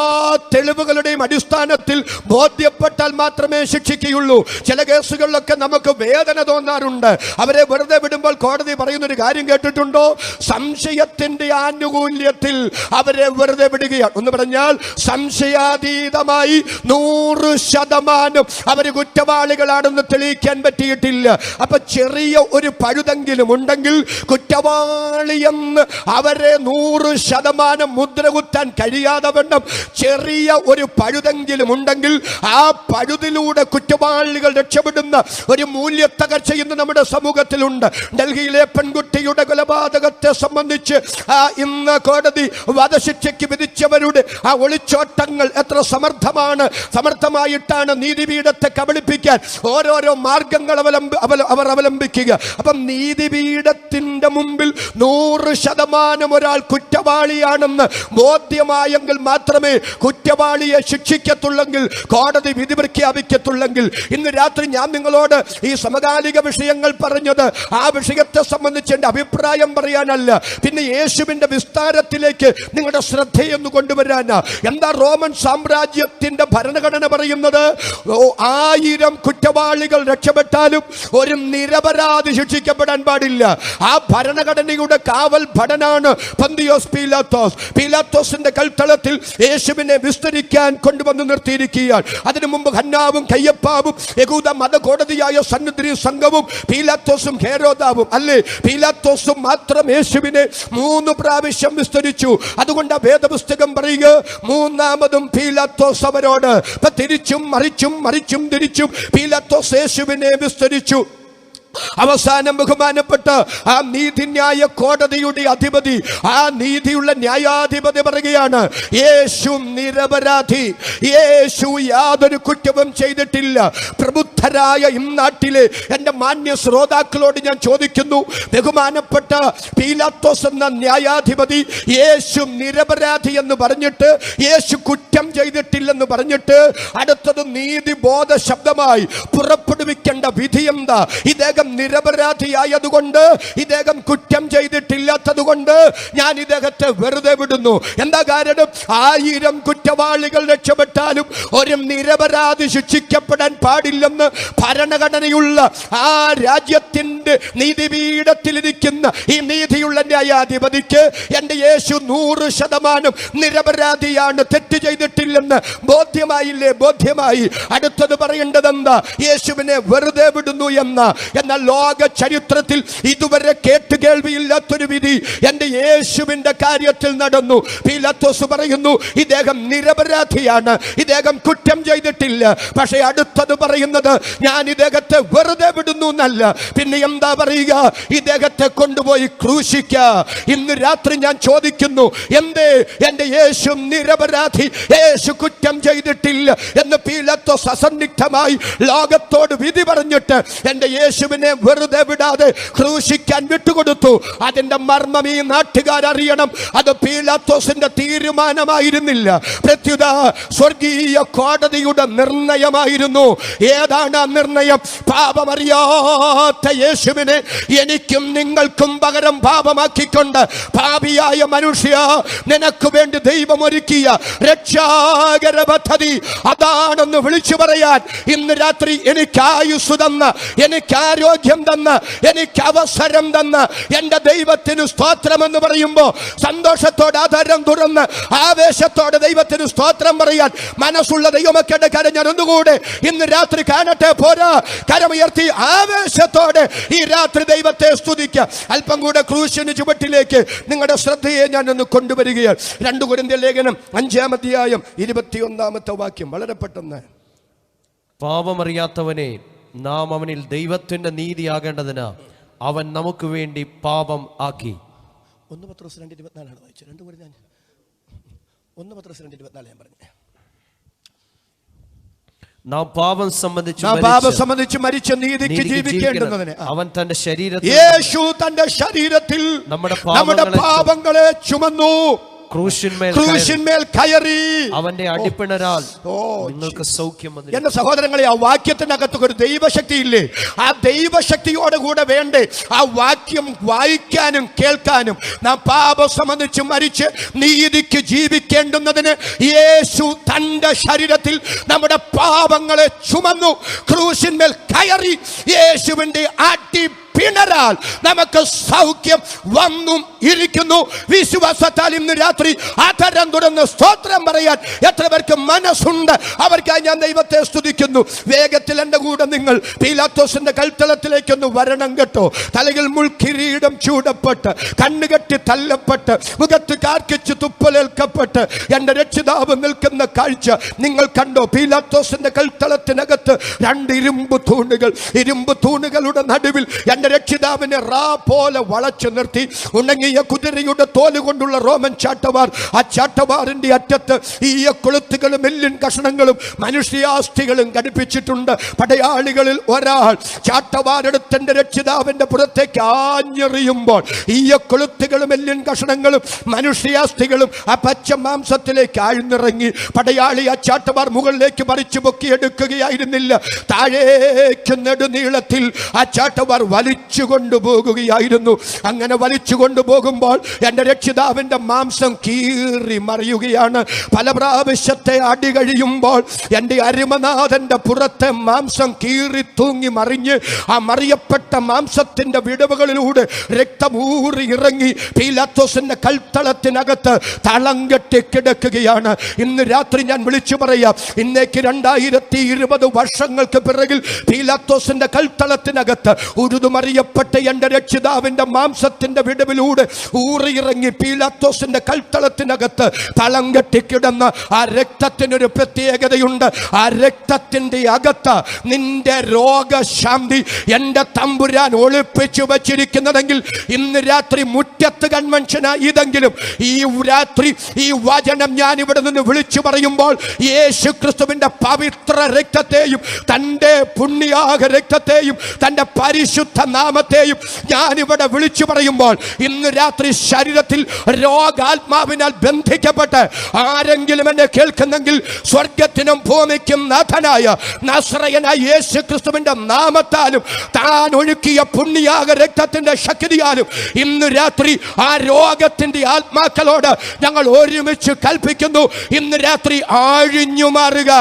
തെളിവുകളുടെയും അടിസ്ഥാനത്തിൽ ബോധ്യപ്പെട്ടാൽ മാത്രമേ ശിക്ഷിക്കുകയുള്ളൂ. ചില കേസുകളിലൊക്കെ നമുക്ക് വേദന തോന്നാറുണ്ട്. അവരെ വെറുതെ വിടുമ്പോൾ കോടതി പറയുന്നൊരു കാര്യം കേട്ടിട്ടുണ്ടോ? സംശയത്തിന്റെ ആനുകൂല്യത്തിൽ അവരെ വെറുതെ വിടുകയാണ്. ഒന്ന് പറഞ്ഞാൽ സംശയാതീതമായി 100% അവര് കുറ്റവാളികളാണെന്ന് തെളിയിക്കാൻ പറ്റിയിട്ടില്ല. അപ്പൊ ചെറിയ ഒരു പഴുതെങ്കിലും ഉണ്ടെങ്കിൽ കുറ്റവാളിയെന്ന് അവരെ 100% മുദ്ര കുത്താൻ കഴിയാതെ വണ്ണം ചെറിയ ഒരു പഴുതെങ്കിലും ഉണ്ടെങ്കിൽ ആ പഴുതിലൂടെ കുറ്റവാളികൾ രക്ഷപ്പെടുന്ന ഒരു മൂല്യത്തകർച്ച ഇന്ന് നമ്മുടെ സമൂഹത്തിലുണ്ട്. ഡൽഹിയിലെ പെൺകുട്ടിയുടെ കൊലപാതകത്തെ സംബന്ധിച്ച് ഇന്ന് കോടതി വധശിക്ഷയ്ക്ക് വിധിച്ചവരുടെ ആ ഒളിച്ചോട്ടങ്ങൾ എത്ര സമർത്ഥമായിട്ടാണ് നീതിപീഠത്തെ കബളിപ്പിക്കാൻ ഓരോരോ മാർഗങ്ങൾ അവർ അവലംബിക്കുക. അപ്പം നീതിപീഠത്തിന്റെ മുമ്പിൽ 100% ഒരാൾ കുറ്റവാളിയാണെന്ന് ബോധ്യമായെങ്കിൽ മാത്രമേ കുറ്റവാളിയെ ശിക്ഷിക്കത്തുള്ളെങ്കിൽ, കോടതി വിധി പ്രഖ്യാപിക്കത്തുള്ളെങ്കിൽ. ഇന്ന് രാത്രി ഞാൻ നിങ്ങളോട് ഈ സമകാലിക വിഷയങ്ങൾ പറഞ്ഞത് ആ വിഷയത്തെ സംബന്ധിച്ച് എൻ്റെ അഭിപ്രായം പറയാനല്ല, പിന്നെ യേശുവിൻ്റെ വിസ്താരത്തിലേക്ക് നിങ്ങളുടെ ശ്രദ്ധയെ ശിക്ഷയെന്ന് കൊണ്ടുവരാൻ. എന്താ റോമൻ സാമ്രാജ്യത്തിന്റെ ഭരണഘടന പറയുന്നത്? 1000 കുറ്റവാളികൾ രക്ഷപ്പെട്ടാലും ഒരു നിരപരാധി ശിക്ഷിക്കപ്പെടാൻ പാടില്ല. ആ ഭരണഘടനയുടെ കാവൽ ഭടനാണ് പന്തിയോസ് പീലാത്തോസ്. പീലാത്തോസിന്റെ കൽത്തളത്തിൽ യേശുവിനെ വിസ്തരിക്കാൻ കൊണ്ടുവന്ന് നിർത്തിയിരിക്കുകയാണ്. അതിനു മുമ്പ് ഹന്നാവും കയ്യപ്പാവും യഹൂദ മതകോടതിയായ സന്നിധി സംഘവും പീലാത്തോസും ഹേരോദാവും അല്ലേ, പീലാത്തോസും മാത്രം യേശുവിനെ 3 പ്രാവശ്യം വിസ്തരിച്ചു. അതുകൊണ്ട് ആ വേദപുസ്തകം പറയുക, മൂന്നാമതും പീലാത്തോസ് അവരോട് തിരിച്ചും മറിച്ചും തിരിച്ചും പീലാത്തോസ് യേശുവിനെ വിസ്തരിച്ചു. അവസാനം ബഹുമാനപ്പെട്ട ആ നീതിന്യായ കോടതിയുടെ അധിപതി, ആ നീതിയുള്ള ന്യായാധിപതി പറയുകയാണ്, യേശു നിരപരാധി, യേശു യാതൊരു കുറ്റവും ചെയ്തിട്ടില്ല. പ്രബുദ്ധരായ ഇന്നാട്ടിലെ എൻ്റെ മാന്യ ശ്രോതാക്കളോട് ഞാൻ ചോദിക്കുന്നു, ബഹുമാനപ്പെട്ട പീലാത്തോസ് എന്ന ന്യായാധിപതി യേശു നിരപരാധി എന്ന് പറഞ്ഞിട്ട്, യേശു കുറ്റം ചെയ്തിട്ടില്ലെന്ന് പറഞ്ഞിട്ട് അടുത്തത് നീതിബോധ ശബ്ദമായി പുറപ്പെടുവിക്കേണ്ട വിധി എന്താ? ഇദ്ദേഹം നിരപരാധിയായതുകൊണ്ട്, ഇദ്ദേഹം കുറ്റം ചെയ്തിട്ടില്ലാത്തത് കൊണ്ട് ഞാൻ ഇദ്ദേഹത്തെ വെറുതെ വിടുന്നു. എന്താ കാരണം? 1000 കുറ്റവാളികൾ രക്ഷപ്പെട്ടാലും ഒരു നിരപരാധി ശിക്ഷിക്കപ്പെടാൻ പാടില്ലെന്ന് ഭരണഘടനയുള്ള ആ രാജ്യത്തിന്റെ നീതിപീഠത്തിലിരിക്കുന്ന ഈ നീതിയുള്ള ന്യായാധിപതിക്ക് എൻ്റെ യേശു 100% നിരപരാധിയാണ്, തെറ്റ് ചെയ്തിട്ടില്ലെന്ന് ബോധ്യമായില്ലേ? ബോധ്യമായി. അടുത്തത് പറയേണ്ടത് എന്താ? യേശുവിനെ വെറുതെ വിടുന്നു എന്ന. എന്നാൽ ലോക ചരിത്രത്തിൽ ഇതുവരെ കേട്ടുകേൾവിയില്ലാത്തൊരു വിധി എൻ്റെ യേശുവിന്റെ കാര്യത്തിൽ നടന്നു. പീലാത്തോസ് പറയുന്നു, ഇദ്ദേഹം നിരപരാധിയാണ്, ഇദ്ദേഹം കുറ്റം ചെയ്തിട്ടില്ല. പക്ഷേ അടുത്തത് പറയുന്നത്, ഞാൻ ഇദ്ദേഹത്തെ വെറുതെ വിടുന്നു എന്നല്ല. പിന്നെ എന്താ പറയുക? ഇദ്ദേഹത്തെ കൊണ്ടുപോയി ക്രൂശിക്ക. ഇന്ന് രാത്രി ഞാൻ ചോദിക്കുന്നു, എന്തേ എൻ്റെ യേശു നിരപരാധി, യേശു കുറ്റം ചെയ്തിട്ടില്ല എന്ന് പീലാത്തോസ് അസന്നിഗ്ധമായി ലോകത്തോട് വിധി പറഞ്ഞിട്ട് എൻ്റെ യേശുവിനെ വെറുതെ വിടാതെ ക്രൂശിക്കാൻ വിട്ടുകൊടുത്തു. അതിന്റെ മർമ്മം ഈ നാട്ടുകാരറിയണം. അത് പീലാത്തോസിന്റെ തീരുമാനമായിരുന്നില്ല, പ്രത്യുത സ്വർഗീയ കോടതിയുടെ നിർണയമായിരുന്നു. ഏതാണ് ആ നിർണയം? പാപമറിയാത്ത യേശുവിനെ എനിക്കും നിങ്ങൾക്കും പകരം പാപമാക്കിക്കൊണ്ട്, പാപിയായ മനുഷ്യ, നിനക്ക് വേണ്ടി ദൈവം ഒരുക്കിയ രക്ഷാകര പദ്ധതി അതാണെന്ന് വിളിച്ചു പറയാൻ ഇന്ന് രാത്രി എനിക്ക് ആയുസ് തന്ന, എനിക്ക് ആരോഗ്യം തന്ന, എനിക്ക് അവസരം തന്ന എൻ്റെ ദൈവത്തിന് സ്തോത്രമെന്ന് പറയുമ്പോൾ സന്തോഷത്തോടെ ആധാരം തുറന്ന് ആവേശത്തോടെ ദൈവത്തിന് സ്തോത്രം പറയാൻ മനസ്സുള്ള ദൈവമക്കളുടെ കരം ഞാൻ ഒന്നുകൂടെ ഇന്ന് രാത്രി കാണട്ടെ. പോരാ, കരമുയർത്തി ആവേശത്തോടെ ഈ രാത്രി ദൈവത്തെ സ്തുതിക്കുക. അല്പം കൂടെ ക്രൂശിന് ചുവട്ടിലേക്ക് നിങ്ങളുടെ ശ്രദ്ധയെ ഞാൻ ഒന്ന് കൊണ്ടുവരികയാണ്. 2 കൊരിന്ത്യർ ലേഖനം 5-ാം അധ്യായം 21-ാമത്തെ വാക്യം വളരെ പെട്ടെന്ന്. പാപമറിയാത്തവനെ നാം അവനിൽ ദൈവത്തിന്റെ നീതിയാകേണ്ടതിന് അവൻ നമുക്ക് വേണ്ടി പാപം ആക്കി. 1 പത്രോസ് 2:24 വായിച്ചു. 2 കൊരിന്ത്യർ 1 പത്രോസ് 2:24 ഞാൻ പറഞ്ഞു. നാം പാപം സംബന്ധിച്ച് മരിച്ച നീതിക്ക് ജീവിക്കേണ്ടതിന് അവൻ തന്റെ ശരീരത്തിൽ, യേശു തന്റെ ശരീരത്തിൽ നമ്മുടെ പാപങ്ങളെ ചുമന്നു, ക്രൂശിന്മേൽ കയറി അവന്റെ അടിപ്പിണരാൽ നിങ്ങൾക്ക് സൗഖ്യം വന്നു. എന്റെ സഹോദരങ്ങളെ, ആ വാക്യത്തിനകത്ത് ഒരു ദൈവശക്തി ഇല്ലേ? ആ ദൈവശക്തിയോടെ കൂടെ വേണ്ടേ ആ വാക്യം വായിക്കാനും കേൾക്കാനും. നാം പാപം സംബന്ധിച്ച് മരിച്ച് നീതിക്ക് ജീവിക്കേണ്ടുന്നതിന് യേശു തന്റെ ശരീരത്തിൽ നമ്മുടെ പാപങ്ങളെ ചുമന്നു, ക്രൂശിന്മേൽ കയറി. യേശുവിന്റെ പിണരാൽ നമുക്ക് സൗഖ്യം വന്നും ഇരിക്കുന്നു. വിശ്വാസത്താൽ ഇന്ന് രാത്രി ആധാരം തുറന്ന് സ്തോത്രം പറയാൻ എത്ര പേർക്ക് മനസ്സുണ്ട്? അവർക്കായി ഞാൻ ദൈവത്തെ സ്തുതിക്കുന്നു. വേഗത്തിൽ എൻ്റെ കൂടെ നിങ്ങൾ പീലാത്തോസിന്റെ കൽത്തളത്തിലേക്കൊന്ന് വരണം കേട്ടോ. തലയിൽ മുൾക്കിരീടം ചൂടപ്പെട്ട്, കണ്ണുകെട്ടി തല്ലപ്പെട്ട്, മുഖത്ത് കാർക്കിച്ച് തുപ്പലേൽക്കപ്പെട്ട് എൻ്റെ രക്ഷിതാവ് നിൽക്കുന്ന കാഴ്ച നിങ്ങൾ കണ്ടോ? പീലാത്തോസിന്റെ കൽത്തളത്തിനകത്ത് 2 ഇരുമ്പ് തൂണുകളുടെ നടുവിൽ എൻ്റെ രക്ഷിതാവിനെ റാ പോലെ വളച്ചു നിർത്തി. ഉണങ്ങിയ കുതിരയുടെ തോല് കൊണ്ടുള്ള റോമൻ ചാട്ടവാർ, ആ ചാട്ടവാറിന്റെ അറ്റത്ത് ഈയ കൊളുത്തുകളും എല്ലിൻ കഷണങ്ങളും മനുഷ്യാസ്ഥികളും ഘടിപ്പിച്ചിട്ടുണ്ട്. പടയാളികളിൽ ഒരാൾ ചാട്ടവാരെടുത്ത് എൻ്റെ രക്ഷിതാവിന്റെ പുറത്തേക്ക് ആഞ്ഞെറിയുമ്പോൾ ഈയ കൊളുത്തുകളും എല്ലിൻ കഷണങ്ങളും മനുഷ്യാസ്ഥികളും ആ പച്ച മാംസത്തിലേക്ക് ആഴ്ന്നിറങ്ങി. പടയാളി ആ ചാട്ടവാർ മുകളിലേക്ക് പറിച്ചു പൊക്കിയെടുക്കുകയായിരുന്നില്ല, താഴേക്ക് നെടുനീളത്തിൽ ആ ചാട്ടവാർ വലിച്ചു വലിച്ചു കൊണ്ടുപോകുകയായിരുന്നു. അങ്ങനെ വലിച്ചു കൊണ്ടുപോകുമ്പോൾ എൻ്റെ രക്ഷിതാവിൻ്റെ മാംസം കീറി മറിയുകയാണ്. പല പ്രാവശ്യത്തെ അടി കഴിയുമ്പോൾ എൻ്റെ അരുമനാഥൻ്റെ പുറത്തെ മാംസം കീറി തൂങ്ങി മറിഞ്ഞ് ആ മറിയപ്പെട്ട മാംസത്തിൻ്റെ വിടവുകളിലൂടെ രക്തമൂറി ഇറങ്ങി പീലാത്തോസിന്റെ കൽത്തളത്തിനകത്ത് തളം കെട്ടി കിടക്കുകയാണ്. ഇന്ന് രാത്രി ഞാൻ വിളിച്ചു പറയാം, ഇന്നേക്ക് 2020 വർഷങ്ങൾക്ക് പിറകിൽ പീലാത്തോസിന്റെ കൽത്തളത്തിനകത്ത് ഉഴുതുമറിയപ്പെട്ട എൻ്റെ രക്ഷിതാവിന്റെ മാംസത്തിന്റെ വിടവിലൂടെ ഊറിയിറങ്ങി പീലാത്തോസിന്റെ കൽത്തളത്തിനകത്ത് തളം കെട്ടിക്കിടന്ന ആ രക്തത്തിനൊരു പ്രത്യേകതയുണ്ട്. ആ രക്തത്തിന്റെ അകത്ത് നിന്റെ രോഗശാന്തി എൻ്റെ തമ്പുരാൻ ഒളിപ്പിച്ചു വച്ചിരിക്കുന്നതെങ്കിൽ ഇന്ന് രാത്രി മുറ്റത്ത് കൺവെൻഷനായതെങ്കിലും ഈ രാത്രി ഈ വചനം ഞാൻ ഇവിടെ നിന്ന് വിളിച്ചു പറയുമ്പോൾ യേശു ക്രിസ്തുവിന്റെ പവിത്ര രക്തത്തെയും തൻ്റെ പുണ്യാക രക്തത്തെയും തൻ്റെ പരിശുദ്ധ നാമത്തെയും ഞാനിവിടെ വിളിച്ചു പറയുമ്പോൾ ഇന്ന് രാത്രി ശരീരത്തിൽ രോഗാത്മാവിനാൽ ബന്ധിക്കപ്പെട്ട് ആരെങ്കിലും എന്നെ കേൾക്കുന്നെങ്കിൽ സ്വർഗത്തിനും ഭൂമിക്കും നാഥനായ നസ്രയനായ യേശു ക്രിസ്തുവിന്റെ നാമത്താലും താൻ ഒഴുക്കിയ പുണ്യാക രക്തത്തിന്റെ ശക്തിയാലും ഇന്ന് രാത്രി ആ രോഗത്തിന്റെ ആത്മാക്കളോട് ഞങ്ങൾ ഒരുമിച്ച് കൽപ്പിക്കുന്നു, ഇന്ന് രാത്രി ആഴിഞ്ഞു മാറുക.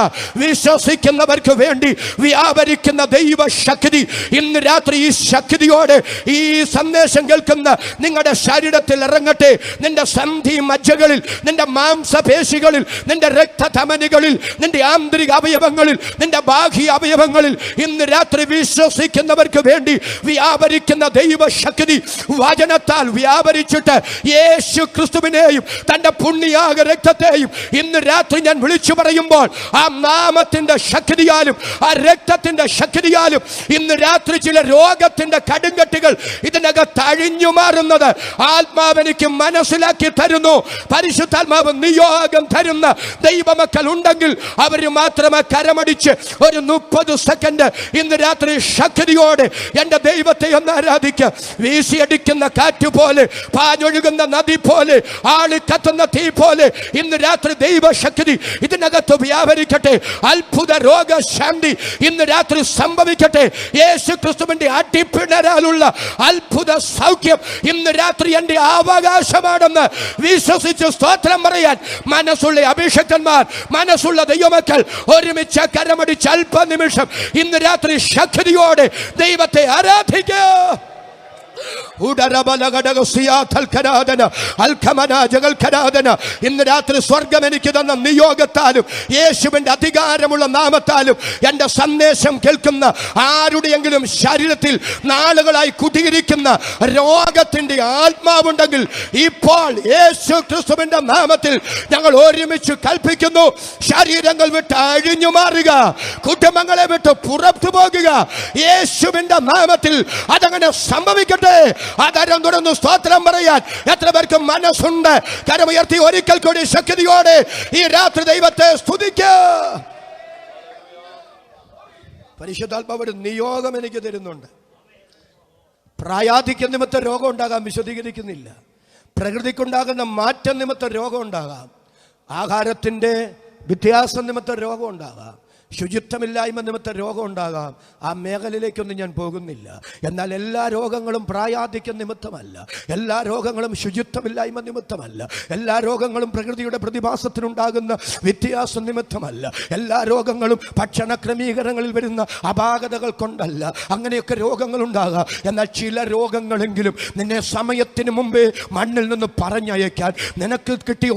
വിശ്വസിക്കുന്നവർക്ക് വേണ്ടി വ്യാപരിക്കുന്ന ദൈവശക്തി ഇന്ന് രാത്രി ഈ ശക്തിയോടെ ഈ സന്ദേശം കേൾക്കുന്ന നിങ്ങളുടെ ശരീരത്തിൽ ഇറങ്ങട്ടെ. നിന്റെ സന്ധി മജ്ജകളിൽ, നിന്റെ മാംസപേശികളിൽ, നിന്റെ രക്തധമനികളിൽ, നിന്റെ ആന്തരിക അവയവങ്ങളിൽ, നിന്റെ ബാഹ്യ അവയവങ്ങളിൽ ഇന്ന് രാത്രി വിശ്വസിക്കുന്നവർക്ക് വേണ്ടി വ്യാപരിക്കുന്ന ദൈവശക്തി വചനത്താൽ വ്യാപരിച്ചിട്ട് യേശു ക്രിസ്തുവിനെയും തൻ്റെ പുണ്യാക രക്തത്തെയും ഇന്ന് രാത്രി ഞാൻ വിളിച്ചു പറയുമ്പോൾ ആ നാമത്തിന്റെ ശക്തിയാലും ആ രക്തത്തിന്റെ ശക്തിയാലും ഇന്ന് രാത്രി ചില രോഗത്തിന്റെ കടുങ്കട്ടുകൾ ഇതിനകത്ത് അഴിഞ്ഞു മാറുന്നത് ആത്മാവെനിക്ക് മനസ്സിലാക്കി തരുന്നു. പരിശുദ്ധാത്മാവ് നിയോഗം തരുന്ന ദൈവമക്കൾ ഉണ്ടെങ്കിൽ അവർ മാത്രമേ കരമടിച്ച് ഒരു 30 സെക്കൻഡ് ഇന്ന് രാത്രി ശക്തിയോടെ എൻ്റെ ദൈവത്തെ ഒന്ന് ആരാധിക്കുക. വീശിയടിക്കുന്ന കാറ്റ് പോലെ, പാഞ്ഞൊഴുകുന്ന നദി പോലെ, ആളി കത്തുന്ന തീ പോലെ ഇന്ന് രാത്രി ദൈവശക്തി ഇതിനകത്ത് വ്യാപരിക്കട്ടെ. അത്ഭുത രോഗശാന്തി ഇന്ന് രാത്രി സംഭവിക്കട്ടെ. യേശു ക്രിസ്തുവിന്റെ അടിപ്പിണരാലുള്ള അത്ഭുത സൗഖ്യം ഇന്ന് രാത്രി എൻ്റെ അവകാശമാണെന്ന് വിശ്വസിച്ച് സ്തോത്രം പറയാൻ മനസ്സുള്ള അഭിഷക്തന്മാർ, മനസ്സുള്ള ദൈവമക്കൾ ഒരുമിച്ച് കരമടിച്ച് അല്പനിമിഷം ഇന്ന് രാത്രി ശക്തിയോടെ ദൈവത്തെ ആരാധിക്കുക. ഇന്ന് രാത്രി സ്വർഗം എനിക്ക് തന്ന നിയോഗത്താലും യേശുവിന്റെ അധികാരമുള്ള നാമത്താലും എൻ്റെ സന്ദേശം കേൾക്കുന്ന ആരുടെയെങ്കിലും ശരീരത്തിൽ നാളുകളായി കുടിയിരിക്കുന്ന രോഗത്തിന്റെ ആത്മാവുണ്ടെങ്കിൽ ഇപ്പോൾ യേശു ക്രിസ്തുവിന്റെ നാമത്തിൽ ഞങ്ങൾ ഒരുമിച്ച് കൽപ്പിക്കുന്നു, ശരീരങ്ങൾ വിട്ട് അഴിഞ്ഞു മാറുക, കുടുംബങ്ങളെ വിട്ട് പുറത്തു പോകുക. യേശുവിന്റെ നാമത്തിൽ അതങ്ങനെ സംഭവിക്കട്ടെ. ആധാരം തുടർന്ന് സ്തോത്രം പറയാൻ എത്ര പേർക്ക് മനസ്സുണ്ട്? കരമുയർത്തി ഒരിക്കൽ കൂടി ശക്തിയോടെ ഈ രാത്രി ദൈവത്തെ സ്തുതിക്കുക. പരിശുദ്ധാത്മാവ് ഒരു നിയോഗം എനിക്ക് തരുന്നുണ്ട്. പ്രായാധിക്യ നിമിത്തം രോഗം ഉണ്ടാകാം, വിശദീകരിക്കുന്നില്ല. പ്രകൃതിക്കുണ്ടാകുന്ന മാറ്റം നിമിത്തം രോഗം ഉണ്ടാകാം, ആഹാരത്തിൻ്റെ വ്യത്യാസം നിമിത്തം രോഗം ഉണ്ടാകാം, ശുചിത്വമില്ലായ്മ നിമിത്തം രോഗം ഉണ്ടാകാം. ആ മേഖലയിലേക്കൊന്നും ഞാൻ പോകുന്നില്ല. എന്നാൽ എല്ലാ രോഗങ്ങളും പ്രായാധിക്യ നിമിത്തമല്ല, എല്ലാ രോഗങ്ങളും ശുചിത്വമില്ലായ്മ നിമിത്തമല്ല, എല്ലാ രോഗങ്ങളും പ്രകൃതിയുടെ പ്രതിഭാസത്തിനുണ്ടാകുന്ന വ്യത്യാസം നിമിത്തമല്ല, എല്ലാ രോഗങ്ങളും ഭക്ഷണ ക്രമീകരണങ്ങളിൽ വരുന്ന അപാകതകൾ കൊണ്ടല്ല. അങ്ങനെയൊക്കെ രോഗങ്ങളുണ്ടാകാം. എന്നാൽ ചില രോഗങ്ങളെങ്കിലും നിന്നെ സമയത്തിന് മുമ്പേ മണ്ണിൽ നിന്ന് പറഞ്ഞയക്കാൻ, നിനക്ക് കിട്ടിയ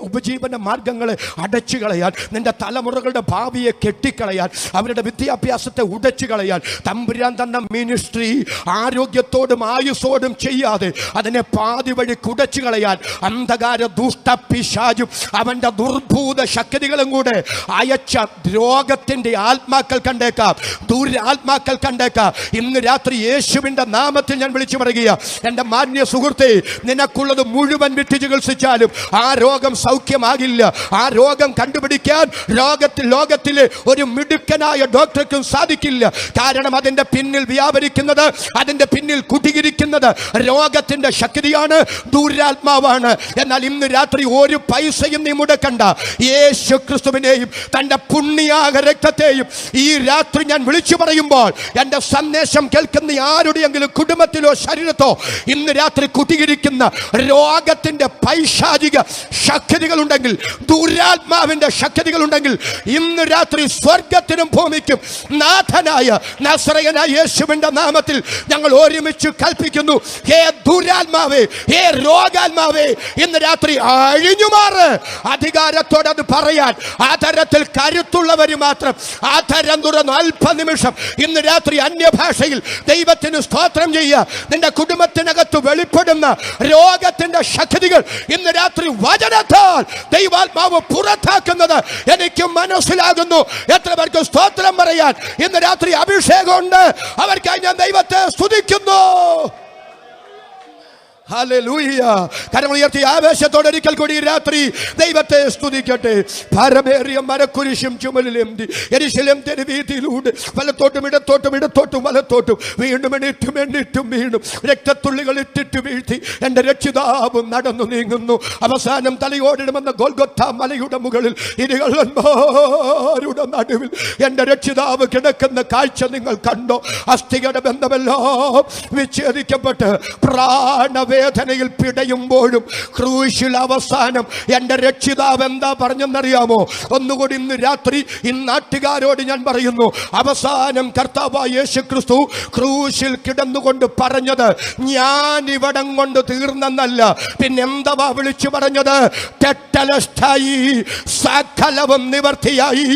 ഉപജീവന മാർഗങ്ങളെ അടച്ചു കളയാൻ, നിന്റെ തലമുറകളുടെ ഭാവിയെ കെട്ടിക്കളയാൻ, അവരുടെ വിദ്യാഭ്യാസത്തെ ഉടച്ചു കളയാൻ തമ്പുരാൻ തന്ന മിനിസ്ട്രി ആരോഗ്യത്തോടും ആയുസ്സോടും ചെയ്യാതെ അതിനെ പാതി വഴി കുടച്ചു കളയാൻ അന്ധകാര ദുഷ്ടപിശാചും അവന്റെ ദുർഭൂത ശക്തികളും കൂടെ അയച്ച രോഗത്തിന്റെ ആത്മാക്കൾ കണ്ടേക്കാം, ദുരാത്മാക്കൾ കണ്ടേക്കാം. ഇന്ന് രാത്രി യേശുവിന്റെ നാമത്തിൽ ഞാൻ വിളിച്ചു പറയുക, എൻ്റെ മാന്യ സുഹൃത്തെ, നിനക്കുള്ളത് മുഴുവൻ വിട്ട് ചികിത്സിച്ചാലും ആ രോഗം സൗഖ്യമാകില്ല. ആ രോഗം കണ്ടുപിടിക്കാൻ ലോകത്തിലെ ഒരു മിടുക്കനായ ഡോക്ടർക്കും സാധിക്കില്ല. കാരണം അതിന്റെ പിന്നിൽ വ്യാപരിക്കുന്നത്, അതിന്റെ പിന്നിൽ കുടിയിരിക്കുന്നത് രോഗത്തിന്റെ ശക്തിയാണ്, ദുരാത്മാവാണ്. എന്നാൽ ഇന്ന് രാത്രി ഒരു പൈസയും നീ മുടക്കണ്ട. യേശു ക്രിസ്തുവിനെയും തന്റെ പുണ്യാക രക്തത്തെയും ഈ രാത്രി ഞാൻ വിളിച്ചു പറയുമ്പോൾ എന്റെ സന്ദേശം കേൾക്കുന്ന ആരുടെയെങ്കിലും കുടുംബത്തിലോ ശരീരത്തോ ഇന്ന് രാത്രി കുടിയിരിക്കുന്ന രോഗത്തിന്റെ പൈശാചിക ശക്തികളുണ്ടെങ്കിൽ, ദുരാത്മാവിന്റെ ശക്തികളുണ്ടെങ്കിൽ, ഇന്ന് രാത്രി സ്വർഗത്തിനും ഭൂമിക്കും നാഥനായ നസറയനായ യേശുവിന്റെ നാമത്തിൽ ഞങ്ങൾ ഒരുമിച്ച് കൽപ്പിക്കുന്നു, ഹേ ദുരാത്മാവേ, ഹേ രോഗാത്മാവേ, ഇന്ന് രാത്രി അഴിഞ്ഞുമാറ്. അധികാരത്തോടെ അത് പറയാൻ ആ തരത്തിൽ കരുത്തുള്ളവർ മാത്രം ആധരം തുറന്ന് അല്പനിമിഷം ഇന്ന് രാത്രി അന്യഭാഷയിൽ ദൈവത്തിന് സ്തോത്രം ചെയ്യുക. നിന്റെ കുടുംബത്തിനകത്ത് വെളിപ്പെടുന്ന രോഗത്തിന്റെ ശക്തികൾ ഇന്ന് രാത്രി വചനത്താൽ ദൈവാത്മാവ് പുറത്താക്കുന്നത് എനിക്ക് മനസ്സിലാകുന്നു. എത്ര പേർക്ക് സ്തോത്രം പറയാൻ ഇന്ന് രാത്രി അഭിഷേകമുണ്ട്? അവർക്കായി ഞാൻ ദൈവത്തെ സ്തുതിക്കുന്നു. ഹല്ലേലൂയ. കരങ്ങൾ ഉയർത്തി ആവേശത്തോടെ ഒരിക്കൽ കൂടി രാത്രി ദൈവത്തെ സ്തുതിക്കട്ടെ. ഭാരമേറിയ മരക്കുരിശും ചുമലിലേന്തി യെരൂശലേം തെരുവീതിയിലൂടെ വലത്തോട്ടും ഇടത്തോട്ടും ഇടത്തോട്ടും വലത്തോട്ടും വീണ്ടും എണ്ണീറ്റും വീണ്ടും രക്തത്തുള്ളികൾ ഇട്ടിട്ട് വീഴ്ത്തി എൻ്റെ രക്ഷിതാവ് നടന്നു നീങ്ങുന്നു. അവസാനം തലയോടിടുമെന്ന ഗോൽഗൊത്ത മലയുടെ മുകളിൽ ഇരുകള്ളന്മാരുടെ നടുവിൽ എൻ്റെ രക്ഷിതാവ് കിടക്കുന്ന കാഴ്ച നിങ്ങൾ കണ്ടോ? അസ്ഥികളുടെ ബന്ധമെല്ലാം വിച്ഛേദിക്കപ്പെട്ട് പ്രാണവേദനയിൽ പിടയുമ്പോഴും ക്രൂശിൽ അവസാനം എൻ്റെ രക്ഷിതാവ് എന്താ പറഞ്ഞെന്നറിയാമോ? ഒന്നുകൂടി ഇന്ന് രാത്രി ഈ നാട്ടുകാരോട് ഞാൻ പറയുന്നു, അവസാനം കർത്താവായ യേശു ക്രിസ്തു ക്രൂശിൽ കിടന്നുകൊണ്ട് പറഞ്ഞത് ഞാൻ ഇവിടം കൊണ്ട് തീർന്നെന്നല്ല, പിന്നെന്താ വിളിച്ചു പറഞ്ഞത്? തെറ്റലഷ്ടായി, സകലവും നിവർത്തിയായി.